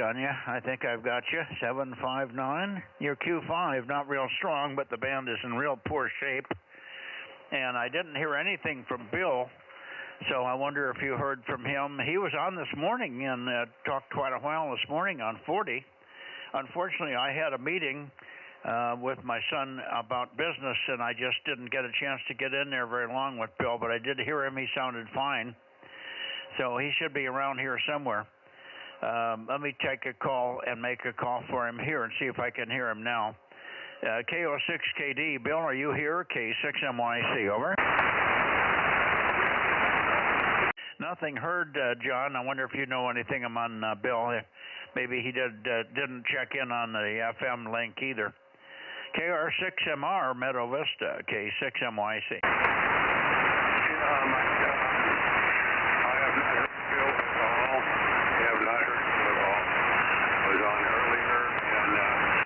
On you. I think I've got you. 759. Your Q5, not real strong, but the band is in real poor shape. And I didn't hear anything from Bill, so I wonder if you heard from him. He was on this morning and talked quite a while this morning on 40. Unfortunately, I had a meeting with my son about business, and I just didn't get a chance to get in there very long with Bill, but I did hear him. He sounded fine. So he should be around here somewhere. Let me take a call and make a call for him here and see if I can hear him now. KO6KD, Bill, are you here? K6MYC, over. Nothing heard, John. I wonder if you know anything on Bill. Maybe he didn't check in on the FM link either. KR6MR, Meadow Vista, K6MYC. I have not heard Bill at all. I have not heard Bill at all. I was on earlier and nothing.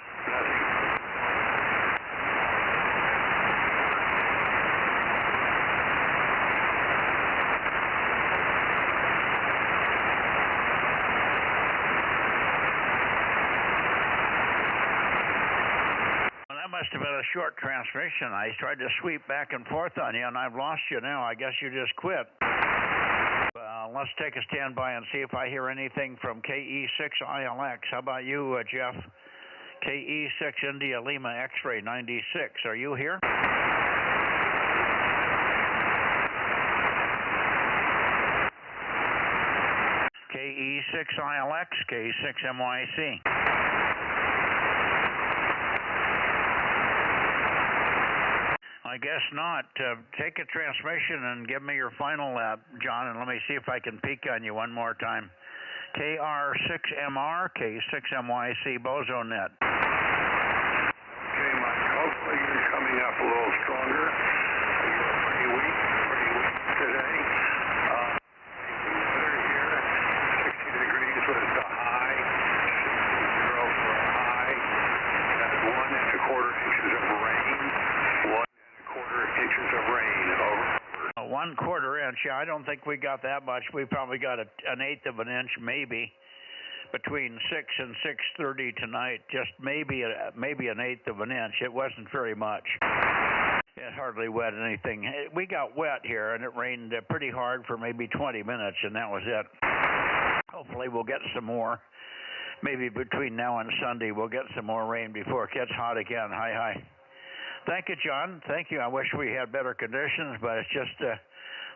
Well, that must have been a short transmission. I tried to sweep back and forth on you, and I've lost you now. I guess you just quit. Let's take a standby and see if I hear anything from KE6ILX. How about you, Jeff? KE6 India Lima X-ray 96. Are you here? KE6ILX, K6MYC. I guess not. Take a transmission and give me your final, John, and let me see if I can peek on you one more time. KR6MR, K6MYC, Bozo Net. Okay, Mike, hopefully you're coming up a little stronger. You're pretty weak today. Weather here, 60 degrees was the high, 60 for a high. Had 1¼ inches of rain, 1¼ inches of rain, over. 1/4 inch. Yeah, I don't think we got that much. We probably got an 1/8 of an inch, maybe, between 6 and 6:30 tonight. Just maybe an 1/8 of an inch. It wasn't very much. It hardly wet anything. We got wet here, and it rained pretty hard for maybe 20 minutes, and that was it. Hopefully we'll get some more. Maybe between now and Sunday we'll get some more rain before it gets hot again. Hi. Thank you, John. Thank you. I wish we had better conditions, but it's just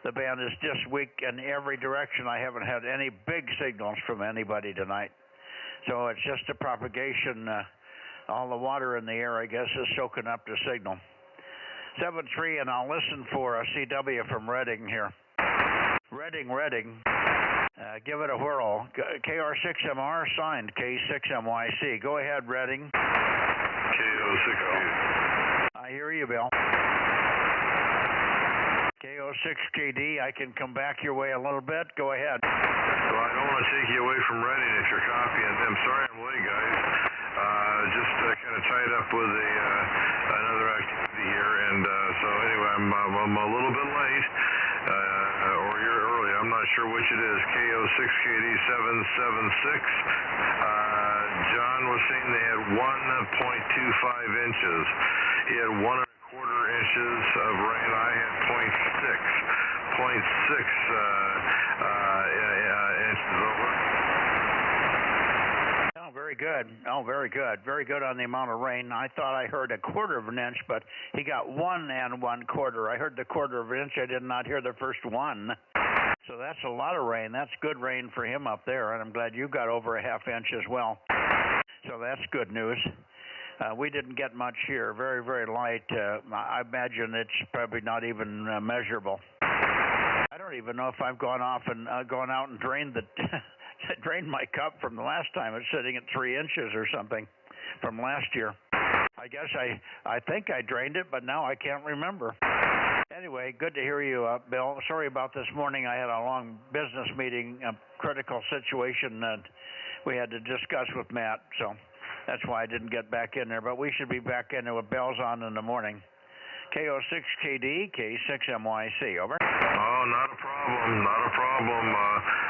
the band is just weak in every direction. I haven't had any big signals from anybody tonight. So it's just a propagation. All the water in the air, I guess, is soaking up the signal. 7-3, and I'll listen for a CW from Reading here. Reading. Give it a whirl. KR6MR signed K6MYC. Go ahead, Reading. KO6KD. I hear you, Bill. KO6KD, I can come back your way a little bit. Go ahead. Well, I don't want to take you away from Reading if you're copying them. Sorry I'm late, guys. Just kind of tied up with another activity here, and so anyway, I'm a little bit late, or you're early. I'm not sure which it is. KO6KD776. John was saying they had 1.25 inches. He had 1 1/4 inches of rain. I had 0.6 inches over. Oh, very good. Very good on the amount of rain. I thought I heard 1/4 of an inch, but he got 1 1/4. I heard the 1/4 of an inch. I did not hear the first one. So that's a lot of rain. That's good rain for him up there, and I'm glad you got over a 1/2 inch as well. So that's good news. We didn't get much here. Very, very light. I imagine it's probably not even measurable. I don't even know if I've gone off and gone out and drained drained my cup from the last time. It's sitting at 3 inches or something from last year. I guess I think I drained it, but now I can't remember. Anyway, good to hear you, Bill. Sorry about this morning. I had a long business meeting, a critical situation that we had to discuss with Matt, so that's why I didn't get back in there. But we should be back in there with bells on in the morning. KO6KD, K6MYC, over. Oh, not a problem.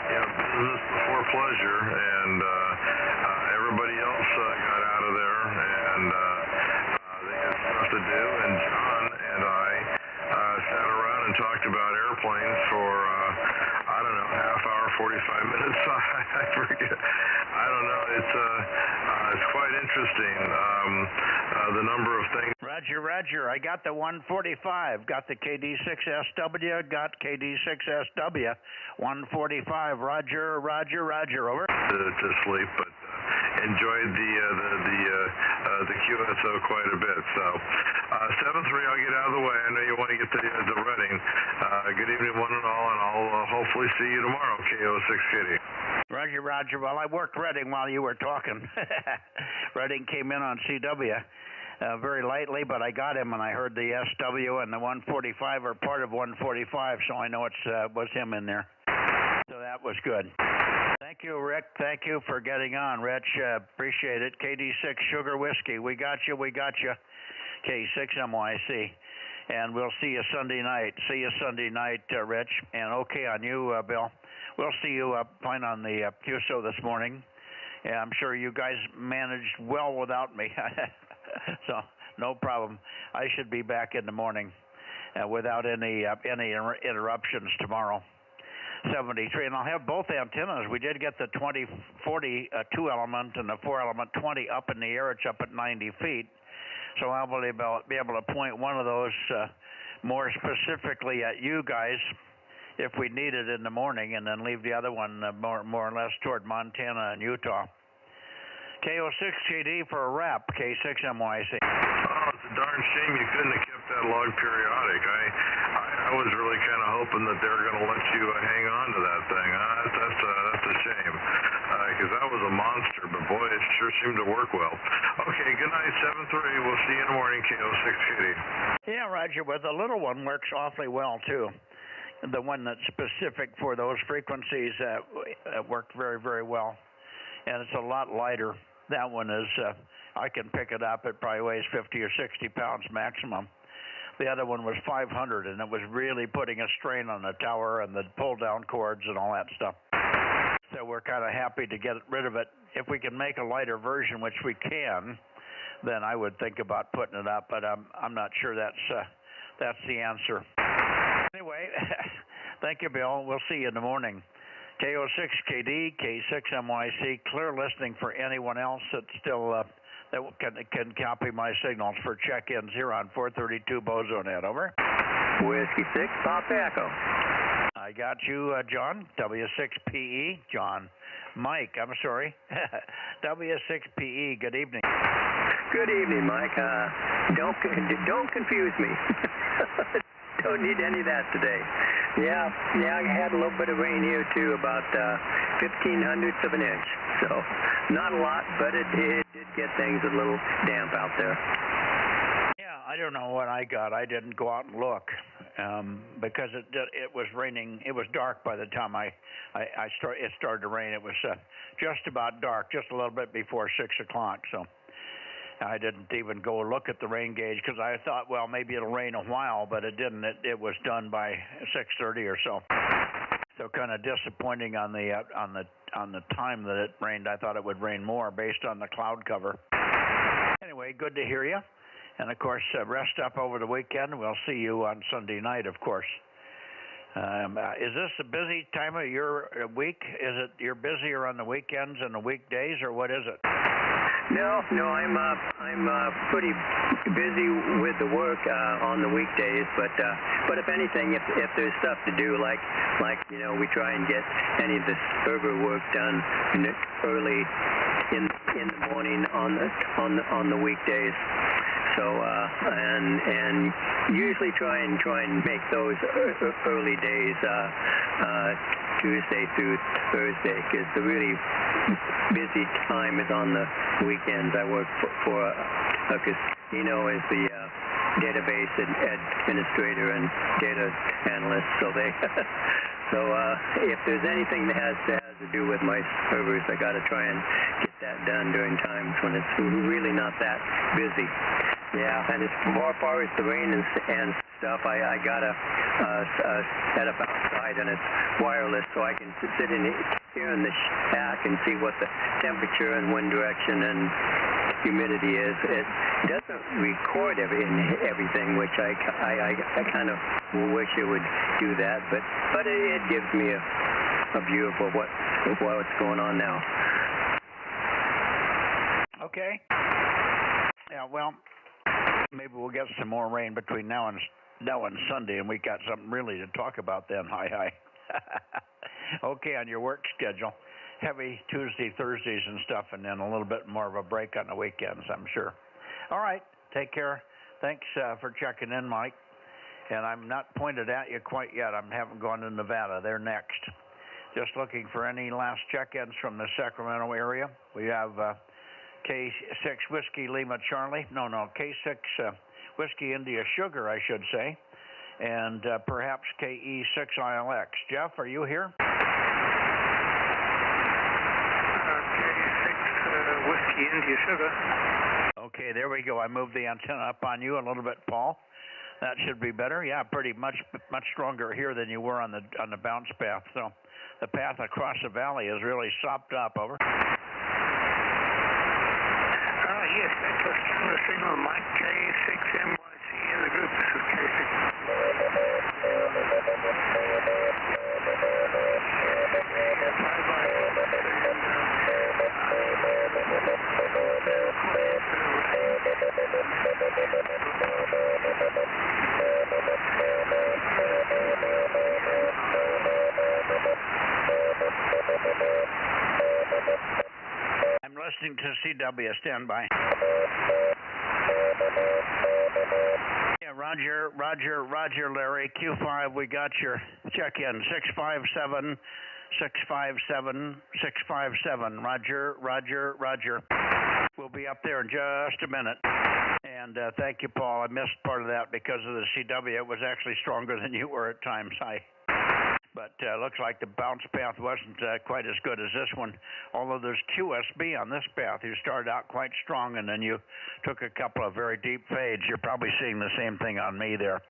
Business before pleasure, and everybody else got out of there, and they had stuff to do, and John and I sat around and talked about airplanes for, I don't know, half hour, 45 minutes. I forget. I don't know. It's quite interesting. The number of things. Roger. I got the 145. Got the KD6SW. Got KD6SW. 145. Roger. Over. To sleep, but enjoyed the QSO quite a bit. So 7-3. I'll get out of the way. I know you want to get to Reading. Good evening, one and all, and I'll hopefully see you tomorrow. KO6KD. Roger. Well, I worked Reading while you were talking. Reading came in on CW. Very lightly, but I got him, and I heard the SW and the 145 are part of 145, so I know it was him in there. So that was good. Thank you, Rick. Thank you for getting on, Rich. Appreciate it. KD6 Sugar Whiskey. We got you. K6MYC. And we'll see you Sunday night. Rich. And okay on you, Bill. We'll see you fine on the QSO this morning. Yeah, I'm sure you guys managed well without me. So no problem. I should be back in the morning without any interruptions tomorrow. 73, and I'll have both antennas. We did get the 2040 2-element and the 4-element 20 up in the air. It's up at 90 feet, so I'll be able to point one of those more specifically at you guys if we need it in the morning, and then leave the other one more or less toward Montana and Utah. KO6KD for a wrap, K6MYC. Oh, it's a darn shame you couldn't have kept that log periodic. I was really kind of hoping that they were going to let you hang on to that thing. That's a shame, because that was a monster, but boy, it sure seemed to work well. Okay, good night, 7-3. We'll see you in the morning, KO6KD. Yeah, Roger, but the little one works awfully well, too. The one that's specific for those frequencies worked very, very well. And it's a lot lighter. That one is, I can pick it up. It probably weighs 50 or 60 pounds maximum. The other one was 500, and it was really putting a strain on the tower and the pull-down cords and all that stuff. So we're kind of happy to get rid of it. If we can make a lighter version, which we can, then I would think about putting it up. But I'm not sure that's the answer. Anyway, thank you, Bill. We'll see you in the morning. KO6KD, K6MYC, clear listening for anyone else that's still that can copy my signals for check-ins here on 432 Bozo Net. Over. Whiskey 6, Papa Echo. I got you, John. W6PE, John. Mike, I'm sorry. W6PE, good evening. Good evening, Mike. Don't confuse me. Don't need any of that today. Yeah, I had a little bit of rain here too, about 0.15 of an inch. So not a lot, but it did get things a little damp out there. Yeah, I don't know what I got. I didn't go out and look because it was raining. It was dark by the time it started to rain. It was just about dark, just a little bit before 6 o'clock. So I didn't even go look at the rain gauge because I thought, well, maybe it'll rain a while, but it didn't. It was done by 6:30 or so. So kind of disappointing on the time that it rained. I thought it would rain more based on the cloud cover. Anyway, good to hear you. And of course, rest up over the weekend. We'll see you on Sunday night, of course. Is this a busy time of your week? Is it you're busier on the weekends and the weekdays, or what is it? No, I'm pretty busy with the work on the weekdays, but if anything, if there's stuff to do, like we try and get any of the server work done early in the morning on the weekdays. So and usually try and make those early days Tuesday through Thursday, because the really busy time is on the weekends. I work for a casino as the database administrator and data analyst, so if there's anything that has to do with my servers, I got to try and get that done during times when it's really not that busy. Yeah, and as far as the rain and stuff, I got a setup outside, and it's wireless, so I can sit in here in the shack and see what the temperature and wind direction and humidity is. It doesn't record everything, which I kind of wish it would do that, but it gives me a view of what's going on now. Okay. Yeah, well, maybe we'll get some more rain between now and Sunday, and we got something really to talk about then. Hi. Okay, on your work schedule, heavy Tuesday, Thursdays and stuff, and then a little bit more of a break on the weekends, I'm sure. All right, take care. Thanks for checking in, Mike. And I'm not pointed at you quite yet. I haven't gone to Nevada. They're next. Just looking for any last check-ins from the Sacramento area. We have K6 Whiskey Lima Charlie. No, K6 Whiskey India Sugar, I should say. And perhaps KE6 ILX. Jeff, are you here? K6 Whiskey India Sugar. Okay, there we go. I moved the antenna up on you a little bit, Paul. That should be better. Yeah, pretty much stronger here than you were on the bounce path. So the path across the valley is really sopped up. Over. Yes, that's a stronger signal. Mike K6MYC in the group. This is K6. I'm listening to CW. Stand by. Yeah, Roger, Larry. Q5, we got your check-in. 657. Roger. We'll be up there in just a minute. And thank you, Paul. I missed part of that because of the CW. It was actually stronger than you were at times. But looks like the bounce path wasn't quite as good as this one, although there's QSB on this path. You started out quite strong, and then you took a couple of very deep fades. You're probably seeing the same thing on me there.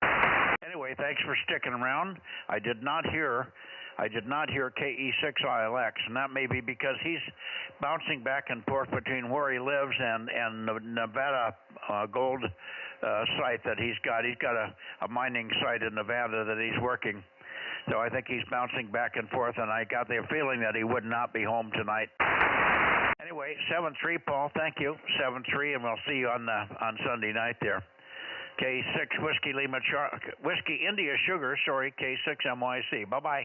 Anyway, thanks for sticking around. I did not hear KE6 ILX, and that may be because he's bouncing back and forth between where he lives and the Nevada gold site that he's got. He's got a mining site in Nevada that he's working. So I think he's bouncing back and forth, and I got the feeling that he would not be home tonight. Anyway, 7-3, Paul, thank you. 7-3, and we'll see you on Sunday night there. K6 Whiskey Lima Whiskey India Sugar, K6 MYC. Bye-bye.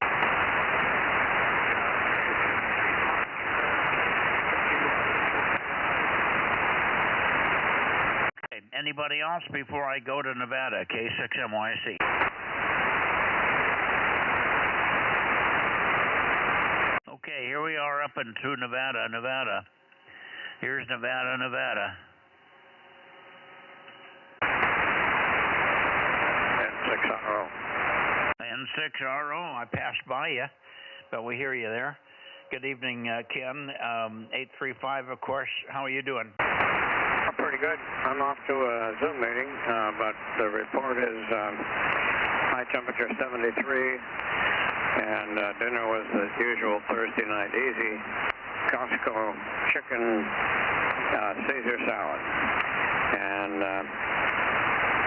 Anybody else before I go to Nevada? K6 MYC. here we are up into Nevada. Here's Nevada. N6RO. N6RO, I passed by you, but we hear you there. Good evening, Ken. 835, of course. How are you doing? I'm pretty good. I'm off to a Zoom meeting, but the report is high temperature 73, and dinner was the usual Thursday night easy Costco chicken Caesar salad. And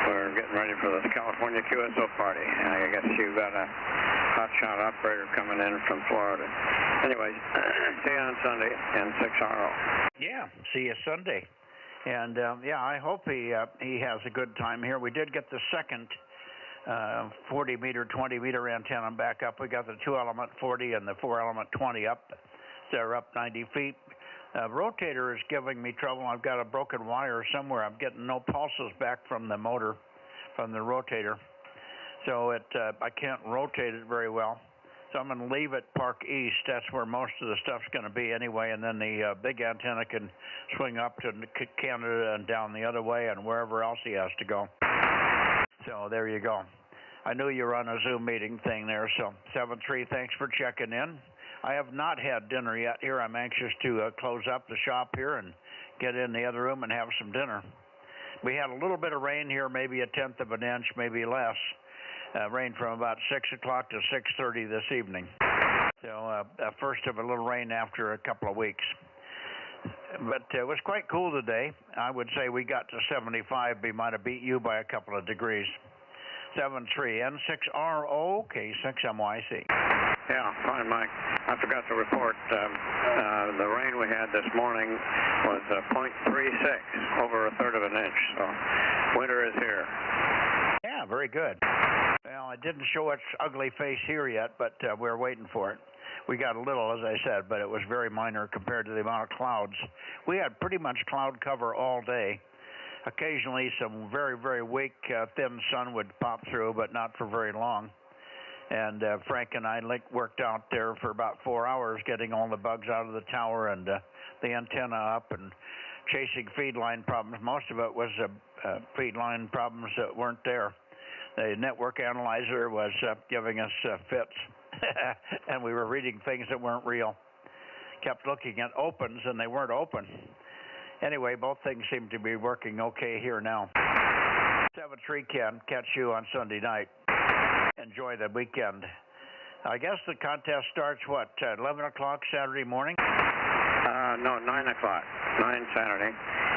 we're getting ready for this California QSO party. I guess you've got a hotshot operator coming in from Florida. Anyway, see you on Sunday in 6RO. Yeah, see you Sunday. And yeah, I hope he has a good time here. We did get the second 40-meter, 20-meter antenna back up. We got the 2-element 40 and the 4-element 20 up. They're up 90 feet. Rotator is giving me trouble. I've got a broken wire somewhere. I'm getting no pulses back from the motor, from the rotator. So I can't rotate it very well. So I'm going to leave it Park East. That's where most of the stuff's going to be anyway. And then the big antenna can swing up to Canada and down the other way and wherever else he has to go. So there you go. I knew you were on a Zoom meeting thing there. So 7-3, thanks for checking in. I have not had dinner yet here. I'm anxious to close up the shop here and get in the other room and have some dinner. We had a little bit of rain here, maybe 1/10 of an inch, maybe less. Rain from about 6 o'clock to 6:30 this evening. So first of a little rain after a couple of weeks. But it was quite cool today. I would say we got to 75. We might have beat you by a couple of degrees. 7-3, N6RO, K6MYC. Yeah, fine, Mike. I forgot to report. The rain we had this morning was 0.36, over 1/3 of an inch. So winter is here. Yeah, very good. Well, it didn't show its ugly face here yet, but we're waiting for it. We got a little, as I said, but it was very minor compared to the amount of clouds. We had pretty much cloud cover all day. Occasionally, some very, very weak, thin sun would pop through, but not for very long. And Frank and I worked out there for about 4 hours getting all the bugs out of the tower and the antenna up and chasing feed line problems. Most of it was feed line problems that weren't there. The network analyzer was giving us fits, and we were reading things that weren't real. Kept looking at opens, and they weren't open. Anyway, both things seem to be working okay here now. 7-3, Ken. Catch you on Sunday night. Enjoy the weekend. I guess the contest starts, 11 o'clock Saturday morning? No, 9 o'clock. 9 Saturday.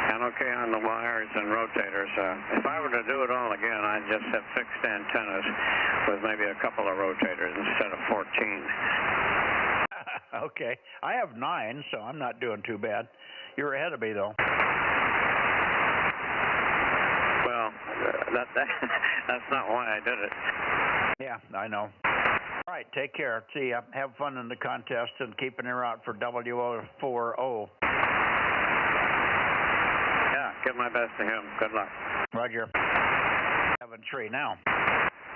And okay on the wires and rotators. If I were to do it all again, I'd just have fixed antennas with maybe a couple of rotators instead of 14. Okay. I have 9, so I'm not doing too bad. You're ahead of me, though. Well, that's not why I did it. Yeah, I know. All right, take care. See ya. Have fun in the contest and keep an ear out for WO40. Yeah, give my best to him. Good luck. Roger. 7-3. Now,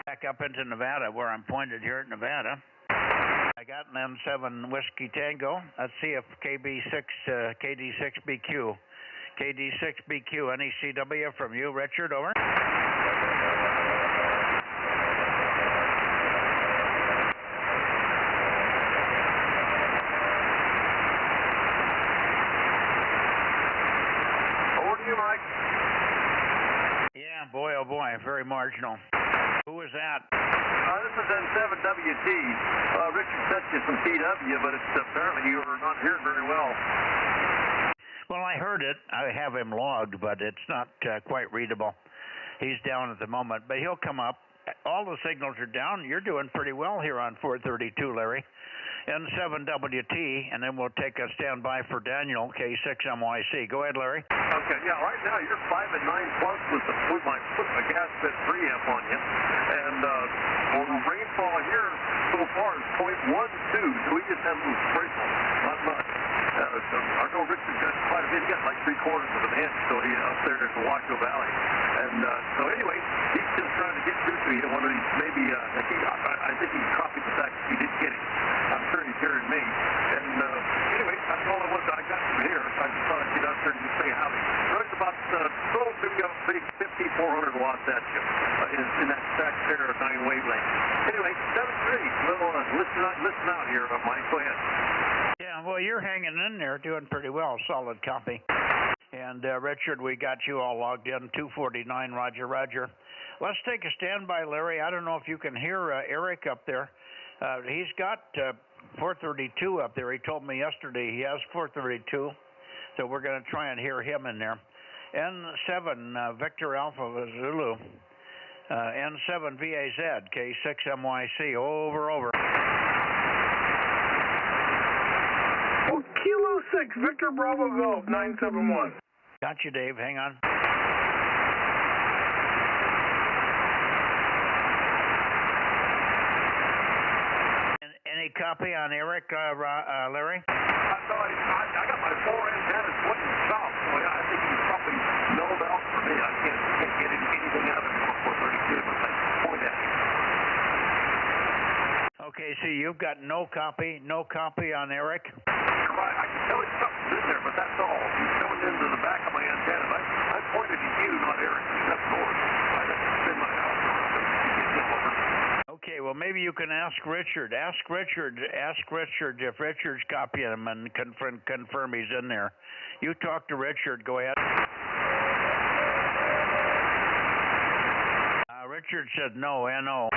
back up into Nevada, where I'm pointed here at Nevada. I got an M7 Whiskey Tango. Let's see if KD6BQ. KD6BQ, NECW from you, Richard, over. Over to you, Mike. Yeah, boy, oh boy, very marginal. Who was that? This is N7WT. Richard sent you some TW, but it's apparently you were not hearing very well. Well, I heard it. I have him logged, but it's not quite readable. He's down at the moment, but he'll come up. All the signals are down. You're doing pretty well here on 432, Larry. N7WT, and then we'll take a standby for Daniel, K6MYC. Go ahead, Larry. Okay, yeah, right now you're 5 and 9 plus with my gas fit preamp on you. And well, the rainfall here so far is 0.12, so we just have a little sprinkle, not much. I know Richard got quite a bit. He got like 3/4 of an inch, so he's up there in the Washoe Valley. And so anyway, he's just trying to get through to you. One of these, maybe, I think he copied the fact that you didn't get it. I'm sure he's hearing me. And listen out here, Mike. Go ahead. Yeah, well, you're hanging in there, doing pretty well. Solid copy. And Richard, we got you all logged in. 249, Roger, Roger. Let's take a standby, Larry. I don't know if you can hear Eric up there. He's got 432 up there. He told me yesterday he has 432. So we're going to try and hear him in there. N7 Victor Alpha Zulu. N7 VAZ, K6MYC, over. Kilo 6, Victor Bravo Golf, 971. Got you, Dave. Hang on. Any copy on Eric, Larry? I got my 4 antennas pointing south, so I think he's probably nulled out for me. I can't get anything out of him for 432, but I point at him. Okay, so you've got no copy on Eric? Right, I can tell he's something's in there, but that's all. He's coming into the back of my antenna. I pointed at you, not Eric. That's north. I have to spin my house around to get him over. Okay, well, maybe you can ask Richard. Ask Richard if Richard's copying him and confirm he's in there. You talk to Richard. Go ahead. Richard said no, N-O.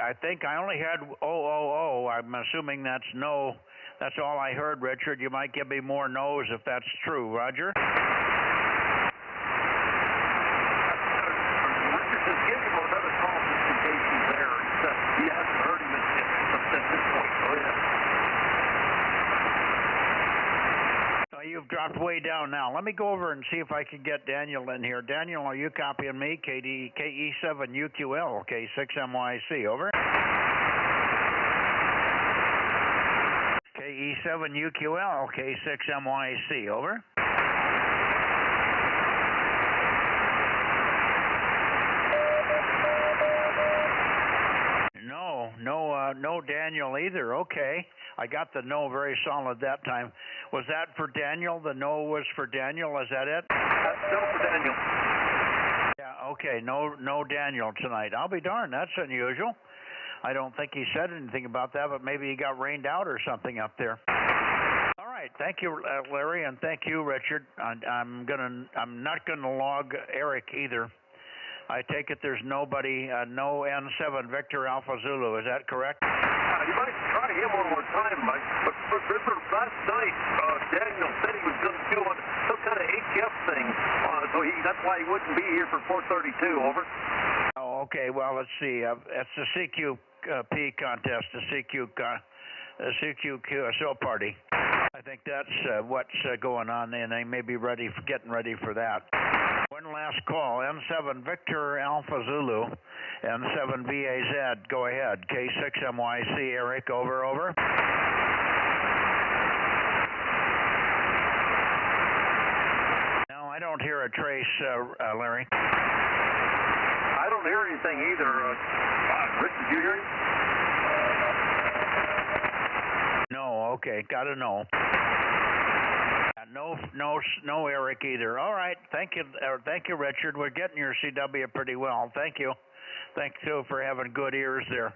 I think I only had O. I'm assuming that's no. That's all I heard, Richard. You might give me more no's if that's true. Roger? Richard says give him another call just in case he's there. He hasn't heard him at this point. Oh, yeah. You've dropped way down now. Let me go over and see if I can get Daniel in here. Daniel, are you copying me? KE7UQL, K6MYC, over. KE7UQL, K6MYC, over. No Daniel either. Okay. I got the no very solid that time. Was that for Daniel? The no was for Daniel. Is that it? That's no for Daniel. Yeah, okay. No Daniel tonight. I'll be darned. That's unusual. I don't think he said anything about that, but maybe he got rained out or something up there. All right. Thank you, Larry, and thank you, Richard. I'm not gonna log Eric either. I take it there's nobody, no N7 Victor Alpha Zulu. Is that correct? You might try him one more time, Mike. But remember, last night, Daniel said he was going to do some kind of HF thing. So that's why he wouldn't be here for 432. Over. Oh, okay. Well, let's see. It's the CQP contest, the CQQSO party. I think that's what's going on, and they may be getting ready for that. One last call, N7 Victor Alpha Zulu, N7 VAZ, go ahead, K6MYC, Eric, over. No, I don't hear a trace, Larry. I don't hear anything either. Rich, did you hear him? No, okay, gotta know. No, Eric either. All right, thank you, Richard. We're getting your CW pretty well. Thank you. Thanks too for having good ears there.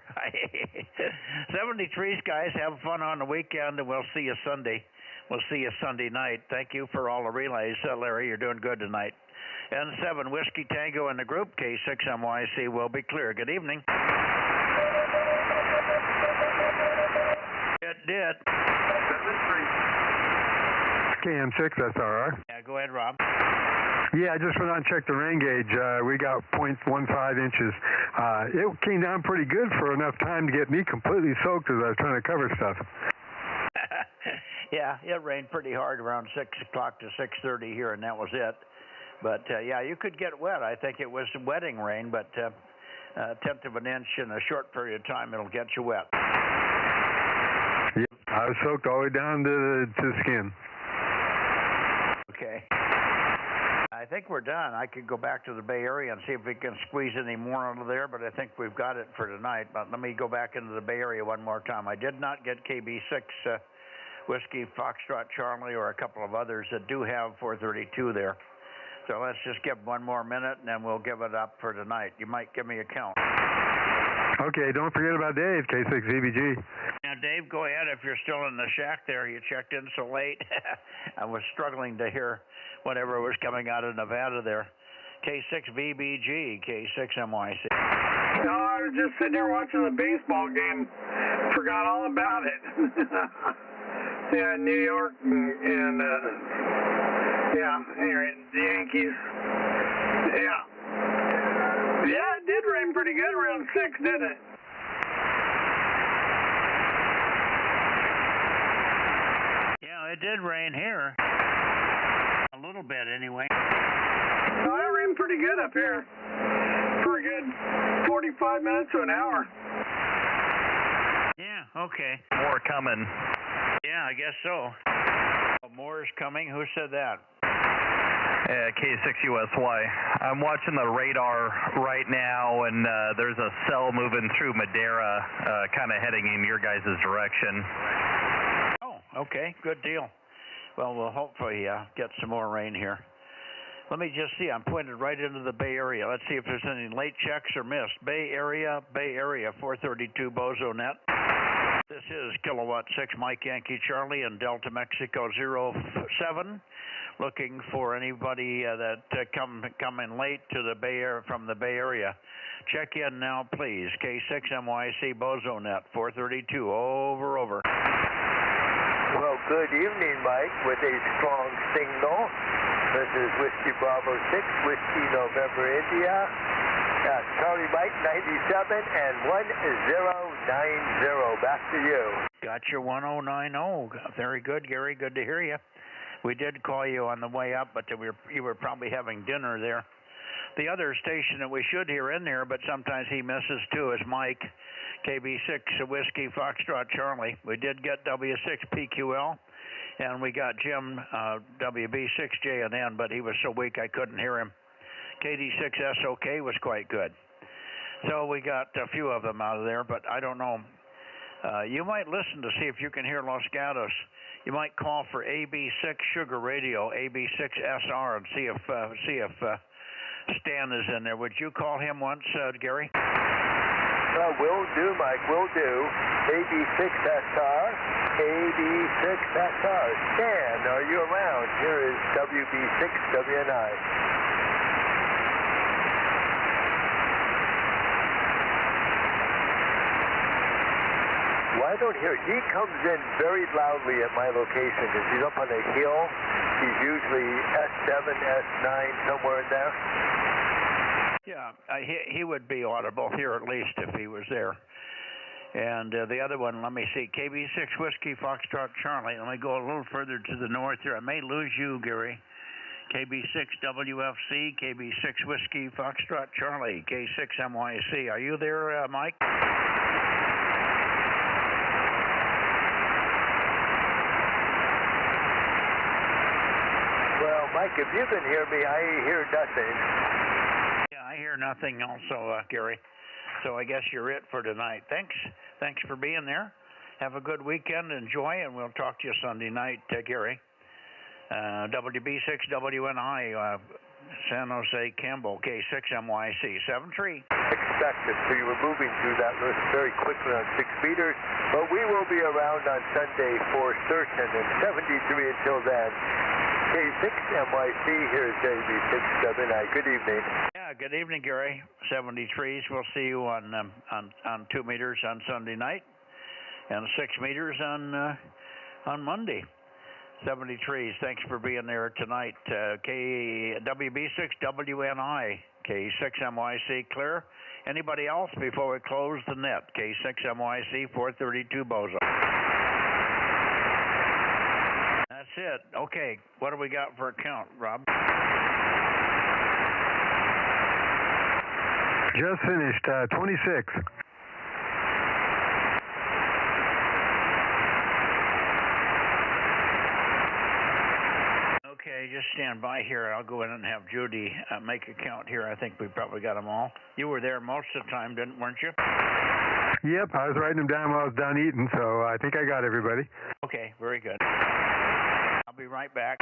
73s, guys, have fun on the weekend, and we'll see you Sunday. We'll see you Sunday night. Thank you for all the relays, Larry. You're doing good tonight. N7 Whiskey Tango in the group. K6MYC will be clear. Good evening. It did. KM6 SRR. Yeah, go ahead, Rob. Yeah, I just went on and checked the rain gauge. We got 0.15 inches. It came down pretty good for enough time to get me completely soaked as I was trying to cover stuff. Yeah, it rained pretty hard around 6 o'clock to 6:30 here, and that was it. But, yeah, you could get wet. I think it was wetting rain, but a tenth of an inch in a short period of time, it'll get you wet. Yeah, I was soaked all the way down to the skin. Okay. I think we're done. I could go back to the Bay Area and see if we can squeeze any more out of there, but I think we've got it for tonight. But let me go back into the Bay Area one more time. I did not get KB6 Whiskey Foxtrot Charlie or a couple of others that do have 432 there. So let's just give one more minute, and then we'll give it up for tonight. You might give me a count. Okay, don't forget about Dave, K6EBG. Now, Dave, go ahead. If you're still in the shack there, you checked in so late. I was struggling to hear whatever was coming out of Nevada there. K6VBG, K6MYC. No, I was just sitting there watching the baseball game. Forgot all about it. Yeah, New York and yeah, anyway, the Yankees. Yeah. Yeah, it did rain pretty good around 6, didn't it? Yeah, it did rain here. A little bit, anyway. No, it rained pretty good up here. For a good 45 minutes to an hour. Yeah, okay. More coming. Yeah, I guess so. More is coming. Who said that? K6USY. I'm watching the radar right now, and there's a cell moving through Madera, kind of heading in your guys' direction. Oh, okay. Good deal. Well, we'll hopefully get some more rain here. Let me just see. I'm pointed right into the Bay Area. Let's see if there's any late checks or missed. Bay Area, 432 Bozo Net. This is Kilowatt 6 Mike Yankee Charlie in Delta Mexico 07. Looking for anybody that come in late to the Bay Area from the Bay Area. Check in now, please. K6MYC Bozo Net 432. Over. Well, good evening, Mike, with a strong signal. This is Whiskey Bravo 6, Whiskey November India. Charlie Mike 97 and 1090. Back to you. Got your 1090. Very good, Gary. Good to hear you. We did call you on the way up, but you were probably having dinner there. The other station that we should hear in there, but sometimes he misses too, is Mike, KB6 Whiskey Foxtrot Charlie. We did get W6 PQL, and we got Jim WB6 JNN, but he was so weak I couldn't hear him. KD6 SOK was quite good. So we got a few of them out of there, but I don't know. You might listen to see if you can hear Los Gatos. You might call for AB6 Sugar Radio, AB6SR, and see if Stan is in there. Would you call him once, Gary? Will do, Mike, will do. AB6SR, AB6SR. Stan, are you around? Here is WB6WNI. Well, I don't hear. He comes in very loudly at my location because he's up on a hill. He's usually S7, S9, somewhere in there. Yeah, he would be audible here at least if he was there. And the other one, let me see, KB6 Whiskey Foxtrot Charlie. Let me go a little further to the north here. I may lose you, Gary. KB6 WFC, KB6 Whiskey Foxtrot Charlie, K6 MYC. Are you there, Mike? Well, Mike, if you can hear me, I hear nothing. Yeah, I hear nothing also, Gary. So I guess you're it for tonight. Thanks for being there. Have a good weekend. Enjoy, and we'll talk to you Sunday night, Gary. WB6WNI, San Jose Campbell, K6MYC, 73. Expected. So you were moving through that list very quickly on 6 meters, but we will be around on Sunday for certain, and 73 until then. K6MYC, here's JB6WNI. Good evening. Yeah, good evening, Gary. 73s. We'll see you on 2 meters on Sunday night, and 6 meters on Monday. 73s. Thanks for being there tonight. WB6WNI, K6MYC, clear. Anybody else before we close the net? K6MYC 432 Bozo. That's it. Okay, what do we got for a count, Rob? Just finished, 26. Okay, just stand by here. I'll go in and have Judy make a count here. I think we probably got them all. You were there most of the time, weren't you? Yep, I was writing them down while I was done eating, so I think I got everybody. Okay, very good. I'll be right back.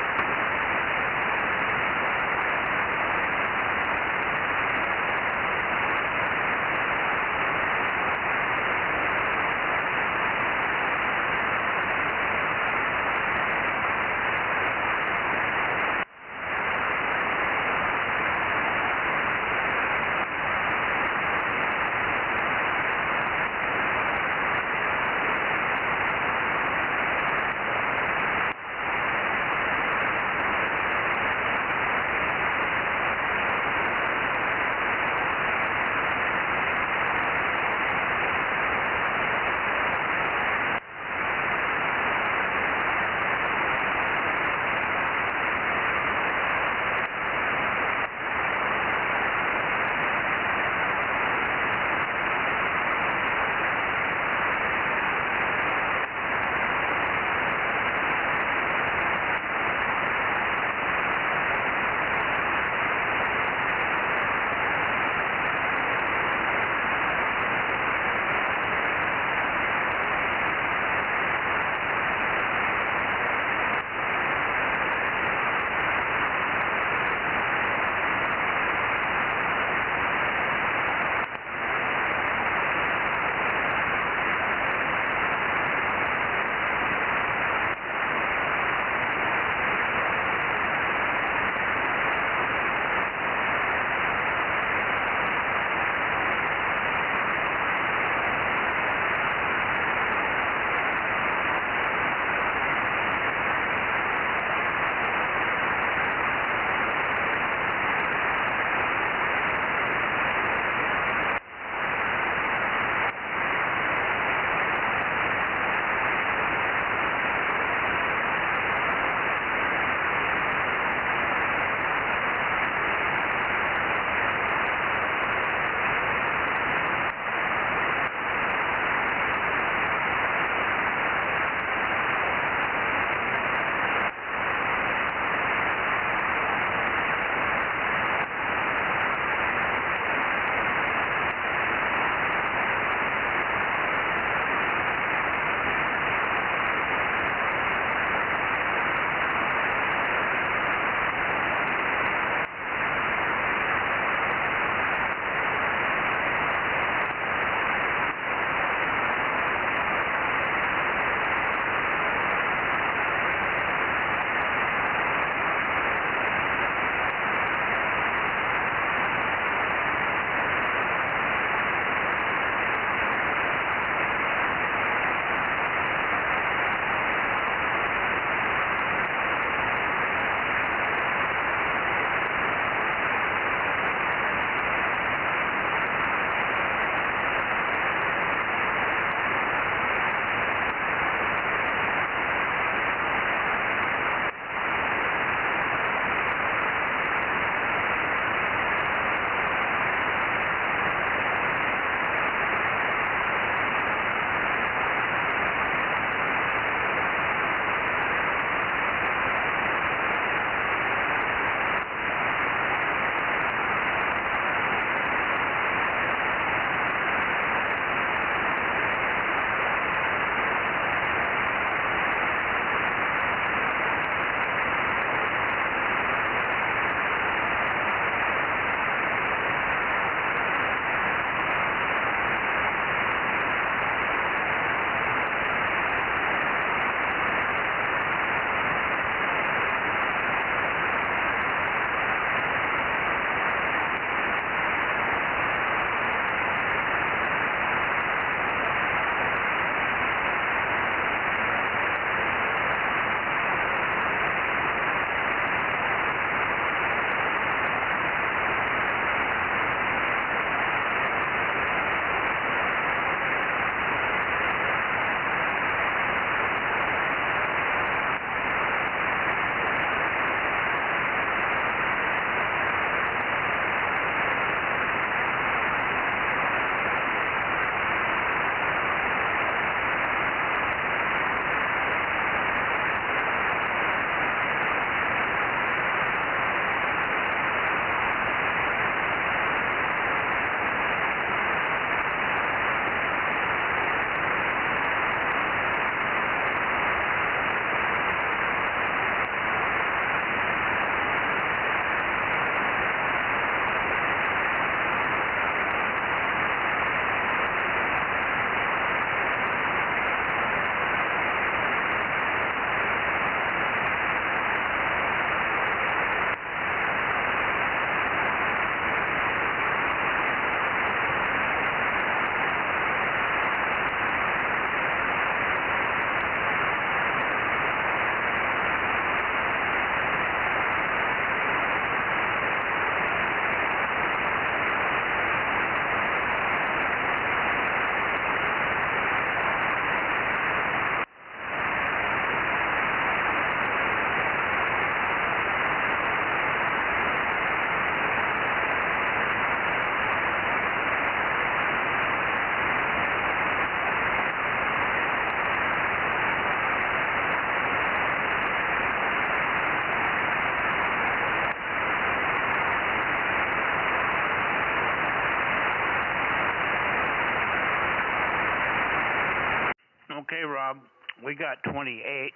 Okay, Rob, we got 28.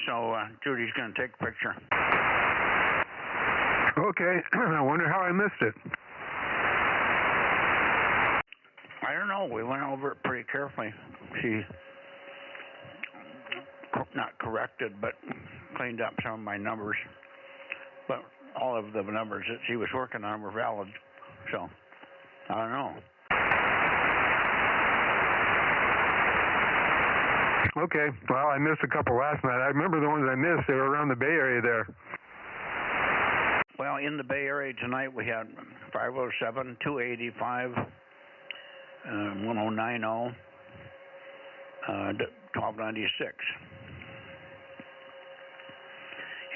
So Judy's going to take a picture. Okay. I wonder how I missed it. I don't know. We went over it pretty carefully. She not corrected, but cleaned up some of my numbers. But all of the numbers that she was working on were valid. So, I don't know. Okay. Well, I missed a couple last night. I remember the ones I missed. They were around the Bay Area there. Well, in the Bay Area tonight, we had 507, 285, 1090, 1296.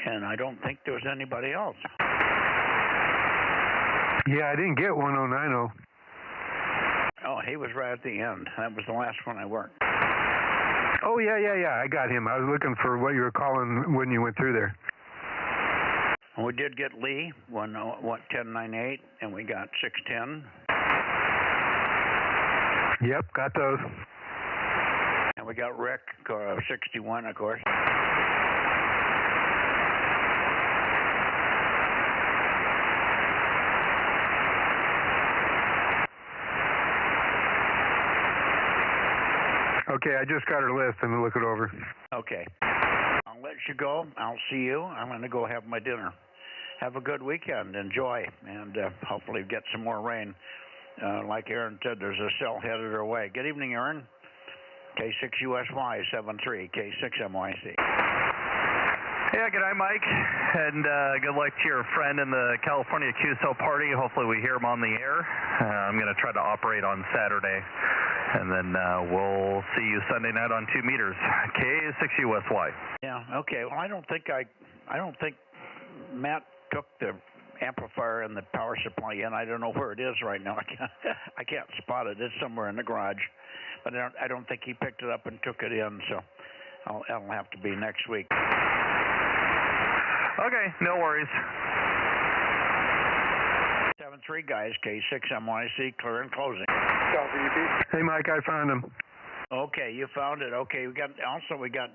And I don't think there was anybody else. Yeah, I didn't get 1090. Oh, he was right at the end. That was the last one I worked. Oh, yeah. I got him. I was looking for what you were calling when you went through there. We did get Lee, 1098, and we got 610. Yep, got those. And we got Rick, 61, of course. Okay, I just got her list. I'm going to look it over. Okay. I'll let you go. I'll see you. I'm going to go have my dinner. Have a good weekend. Enjoy. And hopefully get some more rain. Like Aaron said, there's a cell headed our way. Good evening, Aaron. K6USY 73, K6MYC. Yeah, good night, Mike. And good luck to your friend in the California QSO party. Hopefully we hear him on the air. I'm going to try to operate on Saturday. And then we'll see you Sunday night on 2 meters. K6USY. Yeah, okay. Well, I don't think Matt took the amplifier and the power supply in. I don't know where it is right now. I can't spot it. It's somewhere in the garage. But I don't think he picked it up and took it in, so it'll have to be next week. Okay, no worries. 7-3 guys, K6MYC, clear and closing. Hey, Mike, I found him. Okay, you found it. Okay, we got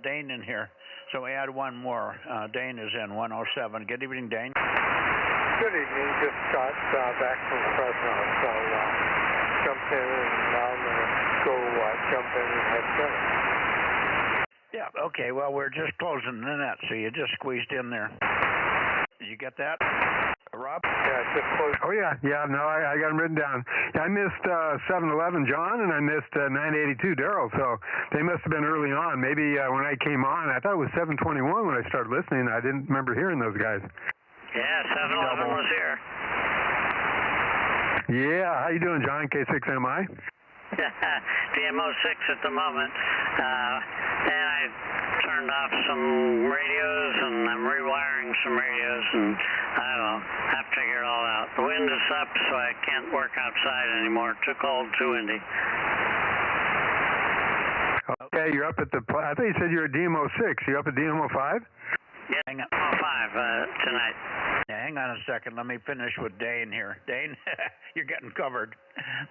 Dane in here, so we add one more. Dane is in 107. Good evening, Dane. Good evening. Just got back from Fresno, so jumped in, and now I'm going to go jump in and head dinner. Yeah, okay, well, we're just closing the net, so you just squeezed in there. Did you get that, Rob? Yeah, just closed. Oh, yeah, no, I got them written down. I missed 711 John, and I missed 982 Daryl, so they must have been early on. Maybe when I came on, I thought it was 721 when I started listening. I didn't remember hearing those guys. Yeah, 711 was here. Yeah, how you doing, John? K6MI? DMO6 at the moment. And I turned off some radios, and I'm rewiring some radios, and I don't know, have to figure it all out. The wind is up, so I can't work outside anymore. Too cold, too windy. Okay, you're up at the, I thought you said you were at DMO6. You up at DMO5? Yeah, hang on. 5 tonight. Yeah, hang on a second. Let me finish with Dane here. Dane, you're getting covered.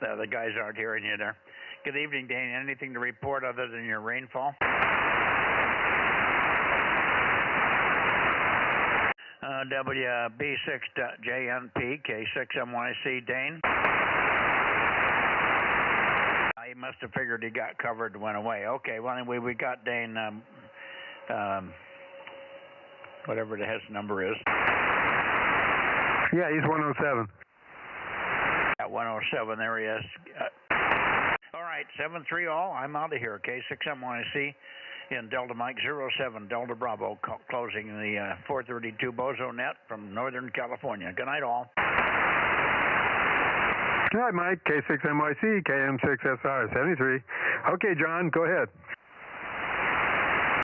The guys aren't hearing you there. Good evening, Dane. Anything to report other than your rainfall? WB6JNP, K6MYC, Dane. He must have figured he got covered and went away. Okay, well, anyway, we got Dane, whatever the his number is. Yeah, he's 107. At 107, there he is. All right, 7-3 all. I'm out of here. K6MYC in Delta Mike 07, Delta Bravo, closing the 432 Bozo Net from Northern California. Good night, all. Good night, Mike. K6MYC, KM6SR 73. Okay, John, go ahead.